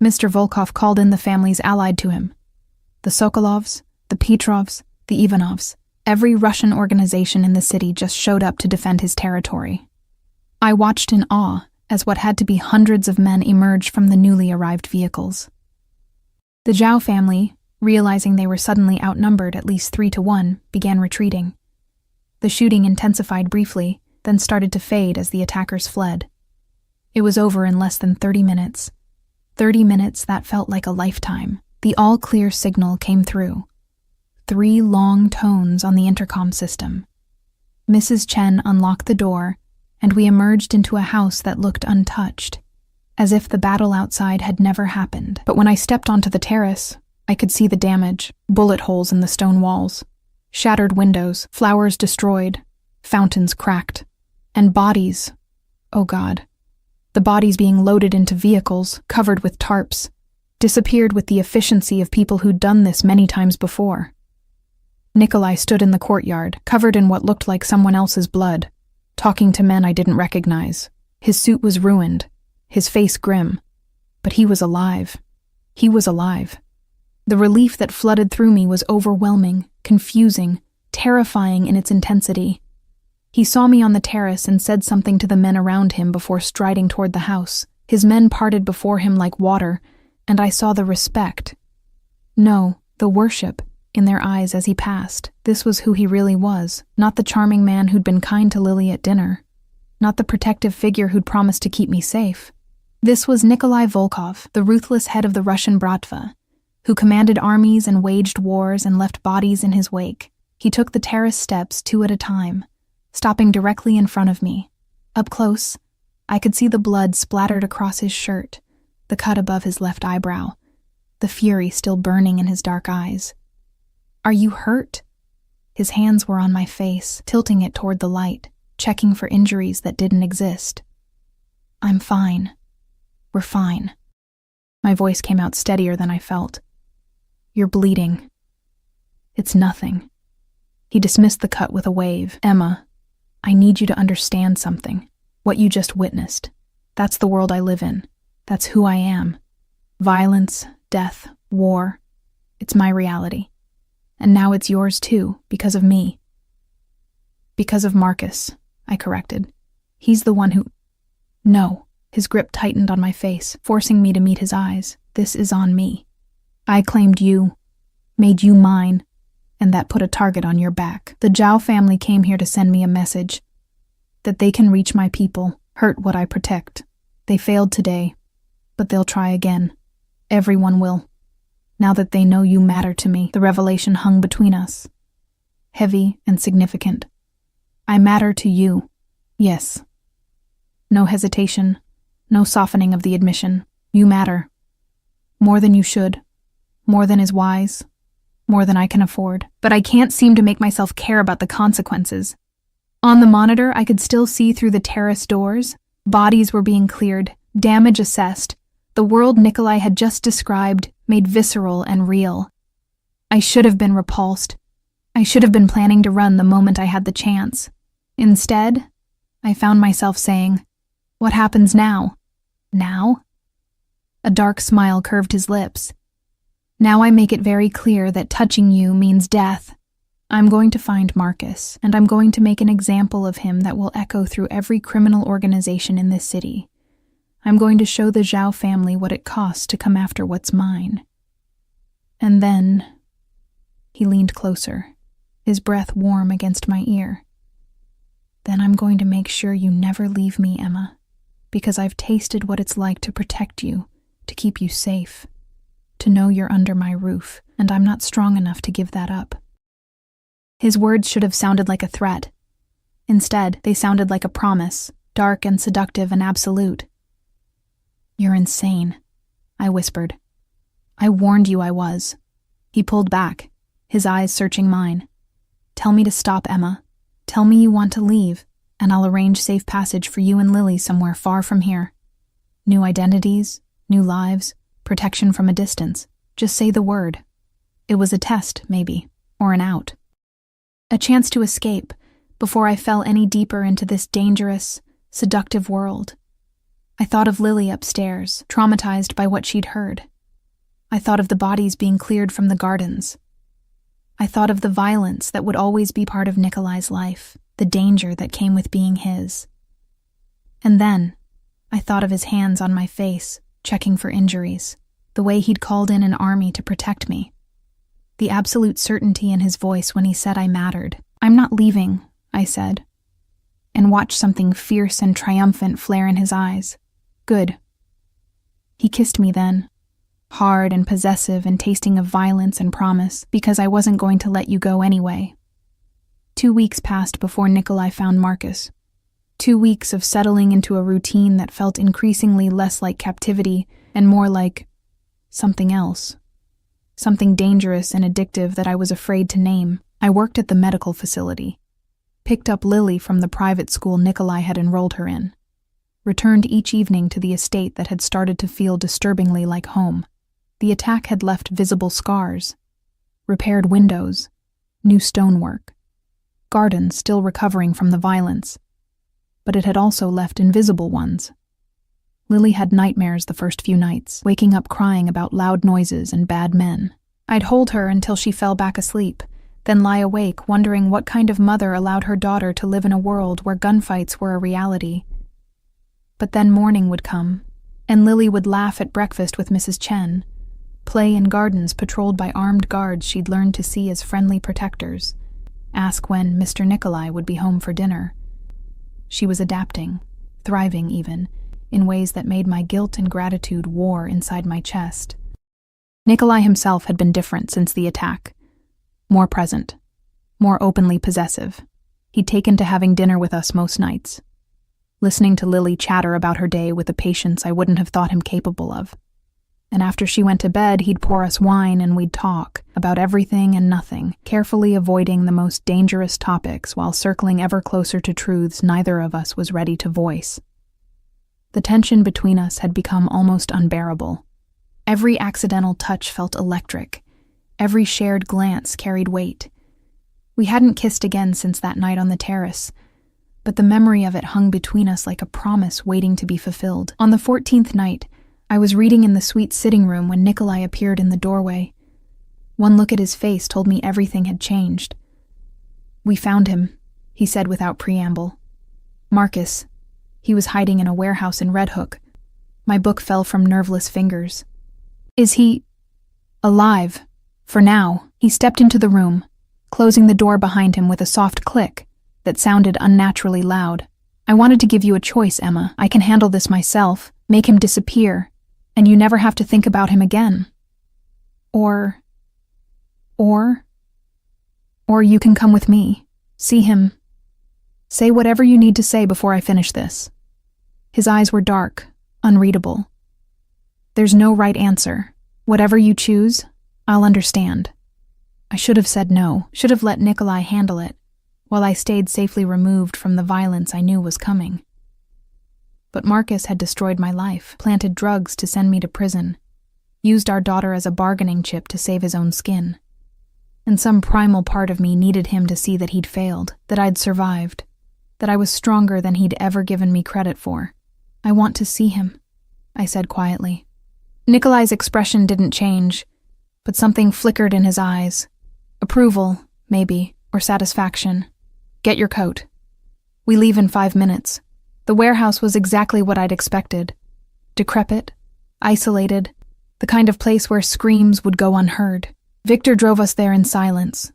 Mr. Volkov called in the families allied to him. The Sokolovs, the Petrovs, the Ivanovs. Every Russian organization in the city just showed up to defend his territory. I watched in awe as what had to be hundreds of men emerged from the newly arrived vehicles. The Zhao family, realizing they were suddenly outnumbered at least 3-1, began retreating. The shooting intensified briefly, then started to fade as the attackers fled. It was over in less than 30 minutes. 30 minutes that felt like a lifetime. The all-clear signal came through. 3 long tones on the intercom system. Mrs. Chen unlocked the door, and we emerged into a house that looked untouched, as if the battle outside had never happened. But when I stepped onto the terrace, I could see the damage, bullet holes in the stone walls, shattered windows, flowers destroyed, fountains cracked, and bodies. Oh God. The bodies being loaded into vehicles, covered with tarps, disappeared with the efficiency of people who'd done this many times before. Nikolai stood in the courtyard, covered in what looked like someone else's blood, talking to men I didn't recognize. His suit was ruined, his face grim, but he was alive. He was alive. The relief that flooded through me was overwhelming, confusing, terrifying in its intensity. He saw me on the terrace and said something to the men around him before striding toward the house. His men parted before him like water, and I saw the respect. No, the worship in their eyes as he passed. This was who he really was, not the charming man who'd been kind to Lily at dinner, not the protective figure who'd promised to keep me safe. This was Nikolai Volkov, the ruthless head of the Russian Bratva, who commanded armies and waged wars and left bodies in his wake. He took the terrace steps 2 at a time, stopping directly in front of me. Up close, I could see the blood splattered across his shirt, the cut above his left eyebrow, the fury still burning in his dark eyes. "Are you hurt?" His hands were on my face, tilting it toward the light, checking for injuries that didn't exist. "I'm fine. We're fine." My voice came out steadier than I felt. "You're bleeding." "It's nothing." He dismissed the cut with a wave. "Emma, I need you to understand something. What you just witnessed. That's the world I live in. That's who I am. Violence, death, war. It's my reality. And now it's yours too, because of me." "Because of Marcus," I corrected. "He's the one who—" "No." His grip tightened on my face, forcing me to meet his eyes. "This is on me. I claimed you, made you mine, and that put a target on your back. The Zhao family came here to send me a message. That they can reach my people, hurt what I protect. They failed today, but they'll try again. Everyone will. Now that they know you matter to me." The revelation hung between us, heavy and significant. "I matter to you. Yes." No hesitation, no softening of the admission. "You matter. More than you should. More than is wise. More than I can afford. But I can't seem to make myself care about the consequences." On the monitor, I could still see through the terrace doors. Bodies were being cleared, damage assessed. The world Nikolai had just described made visceral and real. I should have been repulsed. I should have been planning to run the moment I had the chance. Instead, I found myself saying, "What happens now?" "Now?" A dark smile curved his lips. "Now I make it very clear that touching you means death. I'm going to find Marcus, and I'm going to make an example of him that will echo through every criminal organization in this city. I'm going to show the Zhao family what it costs to come after what's mine. And then—" He leaned closer, his breath warm against my ear. "Then I'm going to make sure you never leave me, Emma, because I've tasted what it's like to protect you, to keep you safe, to know you're under my roof, and I'm not strong enough to give that up." His words should have sounded like a threat. Instead, they sounded like a promise, dark and seductive and absolute. "You're insane," I whispered. "I warned you I was." He pulled back, his eyes searching mine. "Tell me to stop, Emma. Tell me you want to leave, and I'll arrange safe passage for you and Lily somewhere far from here. New identities, new lives, protection from a distance. Just say the word." It was a test, maybe, or an out. A chance to escape before I fell any deeper into this dangerous, seductive world. I thought of Lily upstairs, traumatized by what she'd heard. I thought of the bodies being cleared from the gardens. I thought of the violence that would always be part of Nikolai's life, the danger that came with being his. And then, I thought of his hands on my face, checking for injuries, the way he'd called in an army to protect me. The absolute certainty in his voice when he said I mattered. "I'm not leaving," I said, and watched something fierce and triumphant flare in his eyes. "Good." He kissed me then, hard and possessive and tasting of violence and promise, because I wasn't going to let you go anyway. 2 weeks passed before Nikolai found Marcus. 2 weeks of settling into a routine that felt increasingly less like captivity and more like something else. something dangerous and addictive that I was afraid to name. I worked at the medical facility, picked up Lily from the private school Nikolai had enrolled her in, returned each evening to the estate that had started to feel disturbingly like home. The attack had left visible scars, repaired windows, new stonework, gardens still recovering from the violence, but it had also left invisible ones. Lily had nightmares the first few nights, waking up crying about loud noises and bad men. I'd hold her until she fell back asleep, then lie awake wondering what kind of mother allowed her daughter to live in a world where gunfights were a reality. But then morning would come, and Lily would laugh at breakfast with Mrs. Chen, play in gardens patrolled by armed guards she'd learned to see as friendly protectors, ask when Mr. Nikolai would be home for dinner. She was adapting, thriving even, in ways that made my guilt and gratitude war inside my chest. Nikolai himself had been different since the attack. More present, more openly possessive. He'd taken to having dinner with us most nights, listening to Lily chatter about her day with a patience I wouldn't have thought him capable of. And after she went to bed, he'd pour us wine and we'd talk about everything and nothing, carefully avoiding the most dangerous topics while circling ever closer to truths neither of us was ready to voice. The tension between us had become almost unbearable. Every accidental touch felt electric. Every shared glance carried weight. We hadn't kissed again since that night on the terrace, but the memory of it hung between us like a promise waiting to be fulfilled. On the 14th night, I was reading in the suite sitting room when Nikolai appeared in the doorway. One look at his face told me everything had changed. "We found him," he said without preamble. "Marcus. He was hiding in a warehouse in Red Hook." My book fell from nerveless fingers. "Is he alive? For now." He stepped into the room, closing the door behind him with a soft click that sounded unnaturally loud. "I wanted to give you a choice, Emma. I can handle this myself, make him disappear, and you never have to think about him again. Or you can come with me, see him. Say whatever you need to say before I finish this." His eyes were dark, unreadable. "There's no right answer. Whatever you choose, I'll understand." I should have said no, should have let Nikolai handle it, while I stayed safely removed from the violence I knew was coming. But Marcus had destroyed my life, planted drugs to send me to prison, used our daughter as a bargaining chip to save his own skin. And some primal part of me needed him to see that he'd failed, that I'd survived, that I was stronger than he'd ever given me credit for. "I want to see him," I said quietly. Nikolai's expression didn't change, but something flickered in his eyes. Approval, maybe, or satisfaction. "Get your coat. We leave in 5 minutes." The warehouse was exactly what I'd expected. Decrepit, isolated, the kind of place where screams would go unheard. Victor drove us there in silence,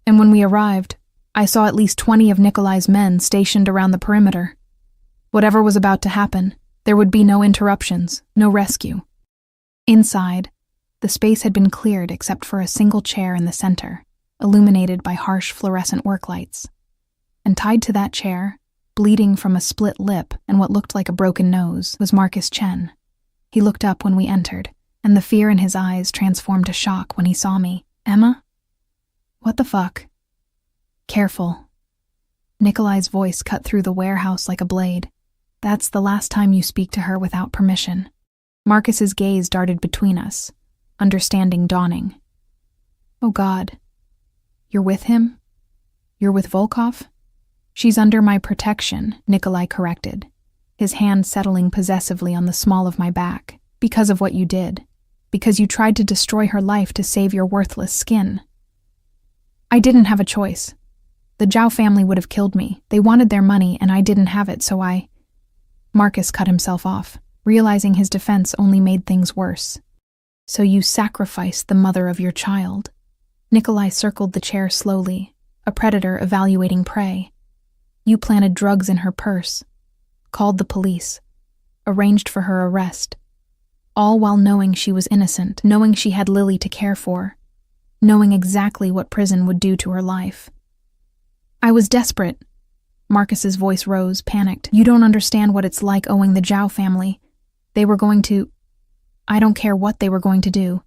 and when we arrived, I saw at least 20 of Nikolai's men stationed around the perimeter. Whatever was about to happen, there would be no interruptions, no rescue. Inside, the space had been cleared except for a single chair in the center, illuminated by harsh fluorescent work lights. And tied to that chair, bleeding from a split lip and what looked like a broken nose, was Marcus Chen. He looked up when we entered, and the fear in his eyes transformed to shock when he saw me. "Emma? What the fuck?" "Careful." Nikolai's voice cut through the warehouse like a blade. "That's the last time you speak to her without permission." Marcus's gaze darted between us, understanding dawning. "Oh God. You're with him? You're with Volkov?" "She's under my protection," Nikolai corrected, his hand settling possessively on the small of my back. "Because of what you did. Because you tried to destroy her life to save your worthless skin." "I didn't have a choice. The Zhao family would have killed me. They wanted their money and I didn't have it, so I—" Marcus cut himself off, realizing his defense only made things worse. "So you sacrificed the mother of your child." Nikolai circled the chair slowly, a predator evaluating prey. "You planted drugs in her purse, called the police, arranged for her arrest, all while knowing she was innocent, knowing she had Lily to care for, knowing exactly what prison would do to her life." "I was desperate." Marcus's voice rose, panicked. "You don't understand what it's like owing the Zhao family. They were going to— I don't care what they were going to do.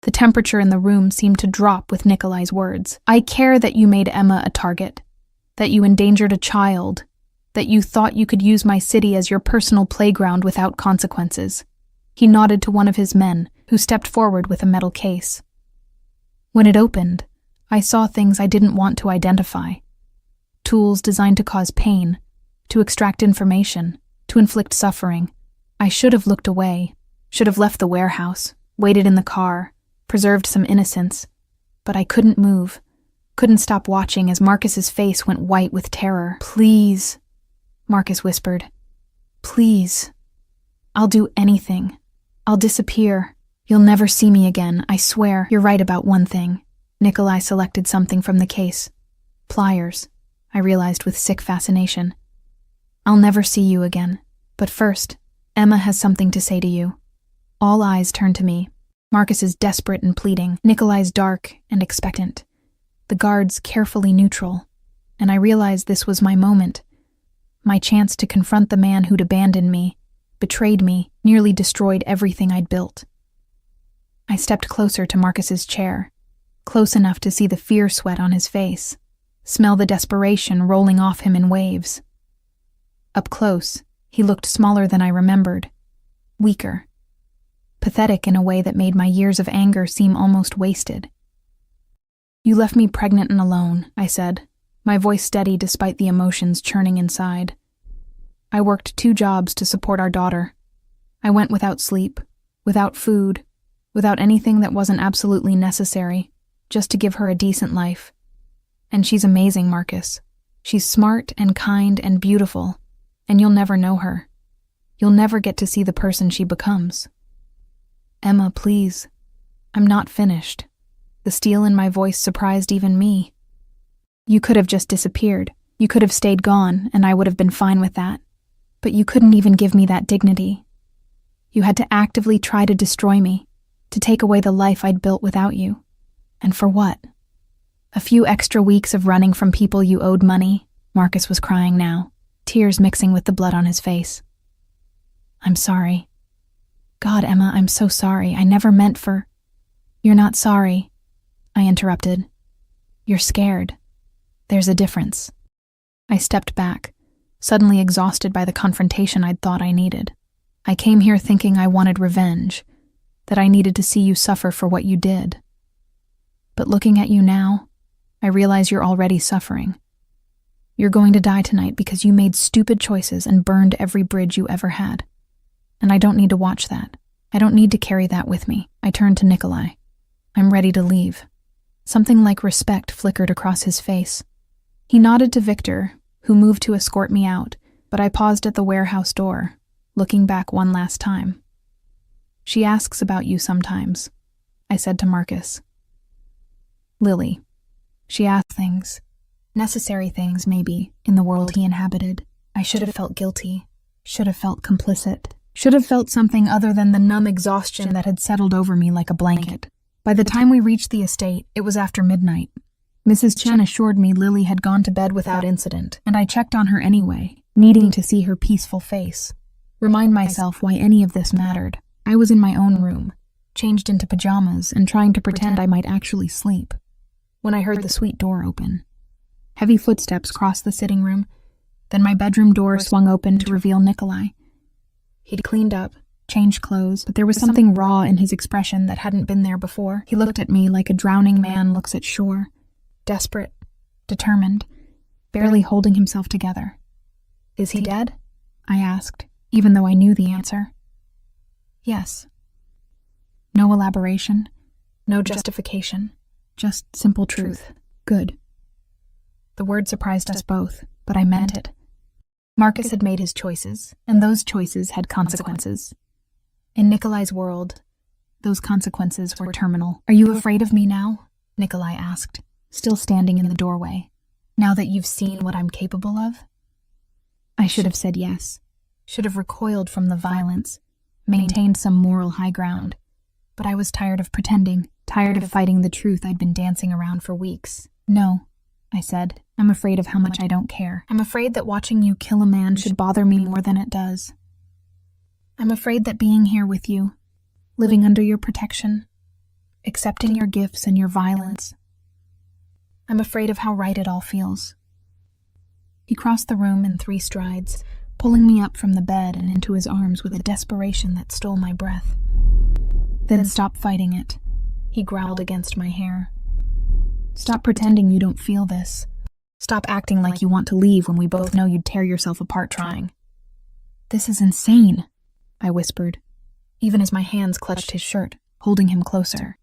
The temperature in the room seemed to drop with Nikolai's words. I care that you made Emma a target, that you endangered a child, that you thought you could use my city as your personal playground without consequences. He nodded to one of his men, who stepped forward with a metal case. When it opened, I saw things I didn't want to identify. Tools designed to cause pain, to extract information, to inflict suffering. I should have looked away, should have left the warehouse, waited in the car, preserved some innocence, but I couldn't move, couldn't stop watching as Marcus's face went white with terror. Please, Marcus whispered. Please. I'll do anything. I'll disappear. You'll never see me again, I swear. You're right about one thing. Nikolai selected something from the case. Pliers, I realized with sick fascination. I'll never see you again. But first, Emma has something to say to you. All eyes turned to me. Marcus is desperate and pleading. Nikolai's dark and expectant. The guards carefully neutral. And I realized this was my moment. My chance to confront the man who'd abandoned me, betrayed me, nearly destroyed everything I'd built. I stepped closer to Marcus's chair, close enough to see the fear sweat on his face, smell the desperation rolling off him in waves. Up close, he looked smaller than I remembered, weaker, pathetic in a way that made my years of anger seem almost wasted. You left me pregnant and alone, I said, my voice steady despite the emotions churning inside. I worked 2 jobs to support our daughter. I went without sleep, without food, without anything that wasn't absolutely necessary, just to give her a decent life. And she's amazing, Marcus. She's smart and kind and beautiful, and you'll never know her. You'll never get to see the person she becomes. Emma, please. I'm not finished. The steel in my voice surprised even me. You could have just disappeared. You could have stayed gone, and I would have been fine with that. But you couldn't even give me that dignity. You had to actively try to destroy me, to take away the life I'd built without you. And for what? A few extra weeks of running from people you owed money. Marcus was crying now, tears mixing with the blood on his face. I'm sorry. God, Emma, I'm so sorry. I never meant for... You're not sorry, I interrupted. You're scared. There's a difference. I stepped back, suddenly exhausted by the confrontation I'd thought I needed. I came here thinking I wanted revenge, that I needed to see you suffer for what you did. But looking at you now, I realize you're already suffering. You're going to die tonight because you made stupid choices and burned every bridge you ever had. And I don't need to watch that. I don't need to carry that with me. I turned to Nikolai. I'm ready to leave. Something like respect flickered across his face. He nodded to Victor, who moved to escort me out, but I paused at the warehouse door, looking back one last time. She asks about you sometimes, I said to Marcus. Lily. She asked things. Necessary things, maybe, in the world he inhabited. I should have felt guilty. Should have felt complicit. Should have felt something other than the numb exhaustion that had settled over me like a blanket. By the time we reached the estate, it was after midnight. Mrs. Chen assured me Lily had gone to bed without incident, and I checked on her anyway, needing to see her peaceful face. Remind myself why any of this mattered. I was in my own room, changed into pajamas and trying to pretend I might actually sleep, when I heard the suite door open. Heavy footsteps crossed the sitting room, then my bedroom door swung open to reveal Nikolai. He'd cleaned up, changed clothes, but there was something raw in his expression that hadn't been there before. He looked at me like a drowning man looks at shore, desperate, determined, barely holding himself together. Is he dead? I asked, even though I knew the answer. Yes. No elaboration, no justification, just simple truth. Good. The word surprised us both, but I meant it. Marcus had made his choices, and those choices had consequences. In Nikolai's world, those consequences were terminal. Are you afraid of me now? Nikolai asked, still standing in the doorway. Now that you've seen what I'm capable of? I should have said yes. Should have recoiled from the violence, maintained some moral high ground. But I was tired of pretending, tired of fighting the truth I'd been dancing around for weeks. No, I said. I'm afraid of how much I don't care. I'm afraid that watching you kill a man should bother me more than it does. I'm afraid that being here with you, living under your protection, accepting your gifts and your violence. I'm afraid of how right it all feels. He crossed the room in 3 strides, pulling me up from the bed and into his arms with a desperation that stole my breath. Then stop fighting it, he growled against my hair. Stop pretending you don't feel this. Stop acting like you want to leave when we both know you'd tear yourself apart trying. This is insane, I whispered, even as my hands clutched his shirt, holding him closer.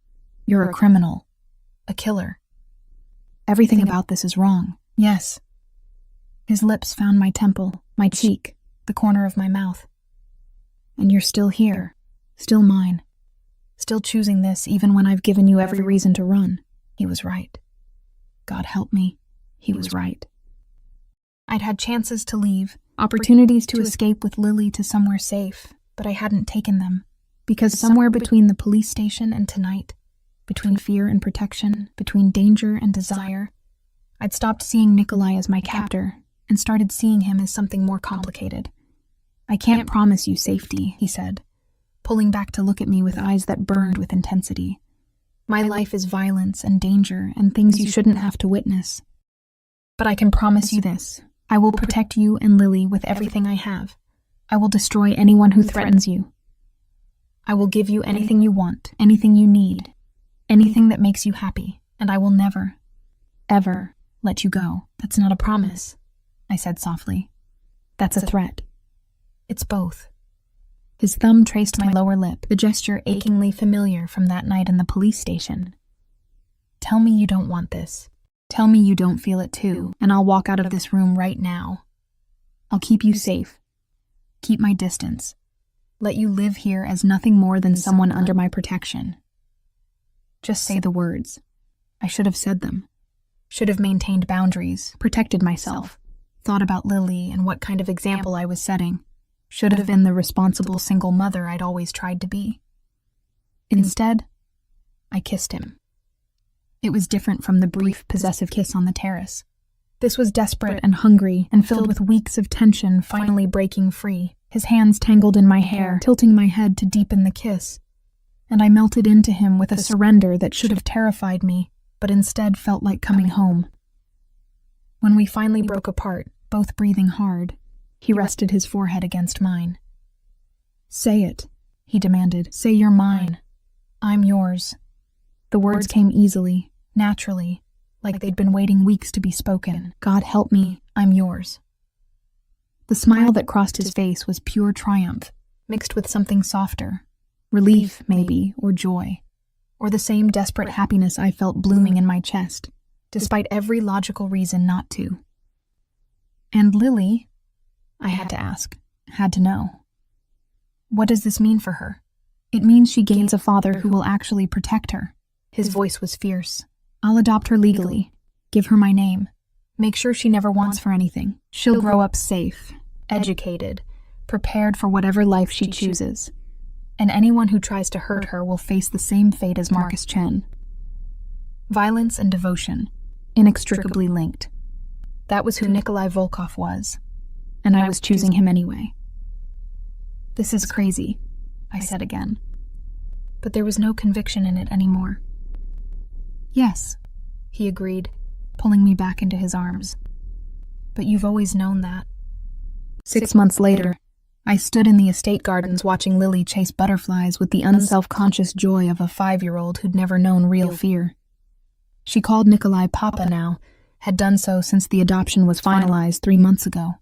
You're a criminal. A killer. Everything about this is wrong. Yes. His lips found my temple, my cheek, the corner of my mouth. And you're still here, still mine. Still choosing this even when I've given you every reason to run. He was right. God help me. He was right. I'd had chances to leave, opportunities to escape with Lily to somewhere safe, but I hadn't taken them. Because somewhere between the police station and tonight, between fear and protection, between danger and desire, I'd stopped seeing Nikolai as my captor and started seeing him as something more complicated. I can't promise you safety, he said, pulling back to look at me with eyes that burned with intensity. My life is violence and danger and things you shouldn't have to witness. But I can promise you this. I will protect you and Lily with everything I have. I will destroy anyone who threatens you. I will give you anything you want, anything you need, anything that makes you happy, and I will never, ever let you go. That's not a promise, I said softly. That's a threat. It's both. His thumb traced my lower lip, the gesture achingly familiar from that night in the police station. Tell me you don't want this. Tell me you don't feel it too, and I'll walk out of this room right now. I'll keep you safe. Keep my distance. Let you live here as nothing more than someone under my protection. Just say the words. I should have said them. Should have maintained boundaries, protected myself, thought about Lily and what kind of example I was setting. Should have been the responsible single mother I'd always tried to be. Instead, I kissed him. It was different from the brief, possessive kiss on the terrace. This was desperate and hungry and filled with weeks of tension finally breaking free, his hands tangled in my hair, tilting my head to deepen the kiss. And I melted into him with a surrender that should have terrified me, but instead felt like coming home. When we finally broke apart, both breathing hard, he rested his forehead against mine. Say it, he demanded. Say you're mine. I'm yours. The words came easily, naturally, like they'd been waiting weeks to be spoken. God help me, I'm yours. The smile that crossed his face was pure triumph, mixed with something softer. Relief, maybe, or joy. Or the same desperate happiness I felt blooming in my chest, despite every logical reason not to. And Lily? I had to ask, had to know. What does this mean for her? It means she gains a father who will actually protect her. His voice was fierce. I'll adopt her legally, give her my name, make sure she never wants for anything. She'll grow up safe, educated, prepared for whatever life she chooses. And anyone who tries to hurt her will face the same fate as Marcus Chen. Violence and devotion, inextricably linked. That was who Nikolai Volkov was, and I was choosing him anyway. This is crazy, I said again. But there was no conviction in it anymore. Yes, he agreed, pulling me back into his arms. But you've always known that. 6 months later, I stood in the estate gardens watching Lily chase butterflies with the unself-conscious joy of a 5-year-old who'd never known real fear. She called Nikolai Papa now, had done so since the adoption was finalized 3 months ago.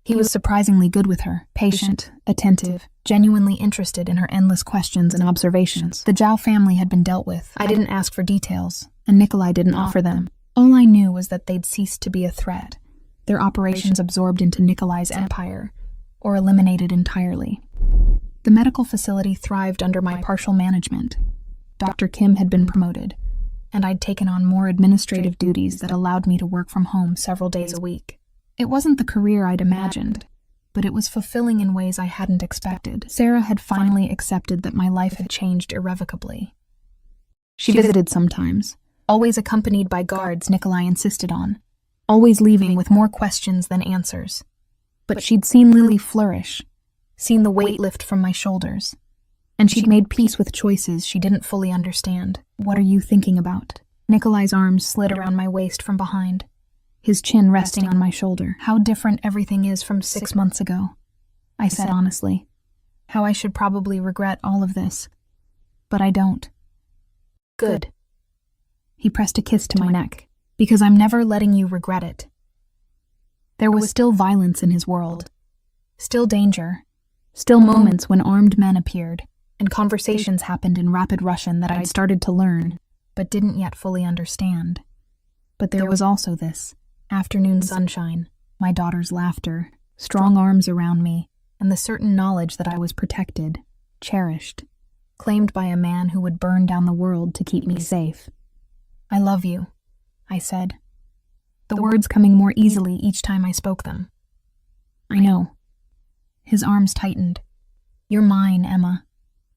He was surprisingly good with her, patient, attentive, genuinely interested in her endless questions and observations. The Zhao family had been dealt with. I didn't ask for details, and Nikolai didn't offer them. All I knew was that they'd ceased to be a threat, their operations absorbed into Nikolai's empire, or eliminated entirely. The medical facility thrived under my partial management. Dr. Kim had been promoted, and I'd taken on more administrative duties that allowed me to work from home several days a week. It wasn't the career I'd imagined, but it was fulfilling in ways I hadn't expected. Sarah had finally accepted that my life had changed irrevocably. She visited sometimes, always accompanied by guards Nikolai insisted on, always leaving with more questions than answers. But she'd seen Lily flourish, seen the weight lift from my shoulders. and she'd made peace with choices she didn't fully understand. What are you thinking about? Nikolai's arms slid around my waist from behind, his chin resting on my shoulder. How different everything is from 6 months ago, I said honestly. How I should probably regret all of this, but I don't. Good. He pressed a kiss to my neck, because I'm never letting you regret it. There was still violence in his world, still danger, still moments when armed men appeared, and conversations happened in rapid Russian that I'd started to learn, but didn't yet fully understand. But there was also this afternoon sunshine, my daughter's laughter, strong arms around me, and the certain knowledge that I was protected, cherished, claimed by a man who would burn down the world to keep me safe. I love you, I said, the words coming more easily each time I spoke them. I know. His arms tightened. You're mine, Emma.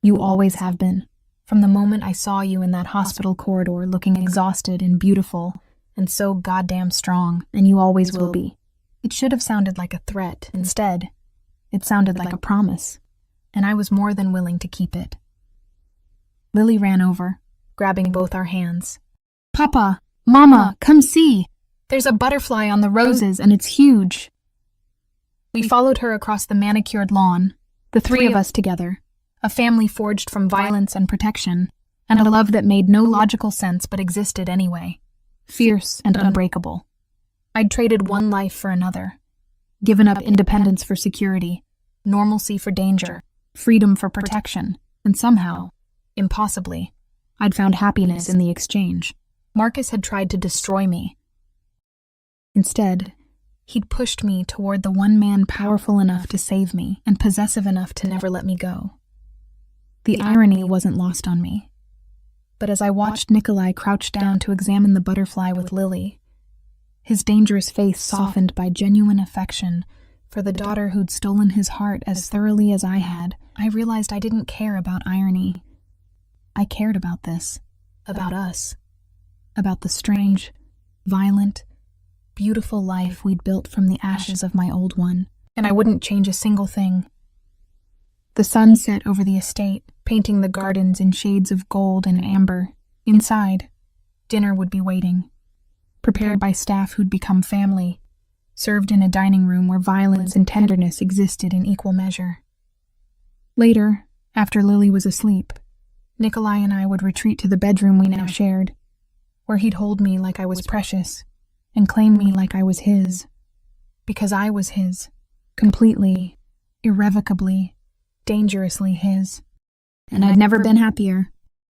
You always have been. From the moment I saw you in that hospital corridor looking exhausted and beautiful and so goddamn strong, and you always will be. It should have sounded like a threat. Instead, it sounded like a promise, and I was more than willing to keep it. Lily ran over, grabbing both our hands. Papa, Mama, come see! There's a butterfly on the roses, and it's huge. We followed her across the manicured lawn, the three of us together, a family forged from violence and protection, and a love that made no logical sense but existed anyway, fierce and unbreakable. I'd traded one life for another, given up independence for security, normalcy for danger, freedom for protection, and somehow, impossibly, I'd found happiness in the exchange. Marcus had tried to destroy me. Instead, he'd pushed me toward the one man powerful enough to save me and possessive enough to never let me go. The irony wasn't lost on me. But as I watched Nikolai crouch down to examine the butterfly with Lily, his dangerous face softened by genuine affection for the daughter who'd stolen his heart as thoroughly as I had, I realized I didn't care about irony. I cared about this, about us, about the strange, violent, beautiful life we'd built from the ashes of my old one, and I wouldn't change a single thing. The sun set over the estate, painting the gardens in shades of gold and amber. Inside, dinner would be waiting, prepared by staff who'd become family, served in a dining room where violence and tenderness existed in equal measure. Later, after Lily was asleep, Nikolai and I would retreat to the bedroom we now shared, where he'd hold me like I was precious, and claim me like I was his, because I was his, completely, irrevocably, dangerously his. And I'd never been happier.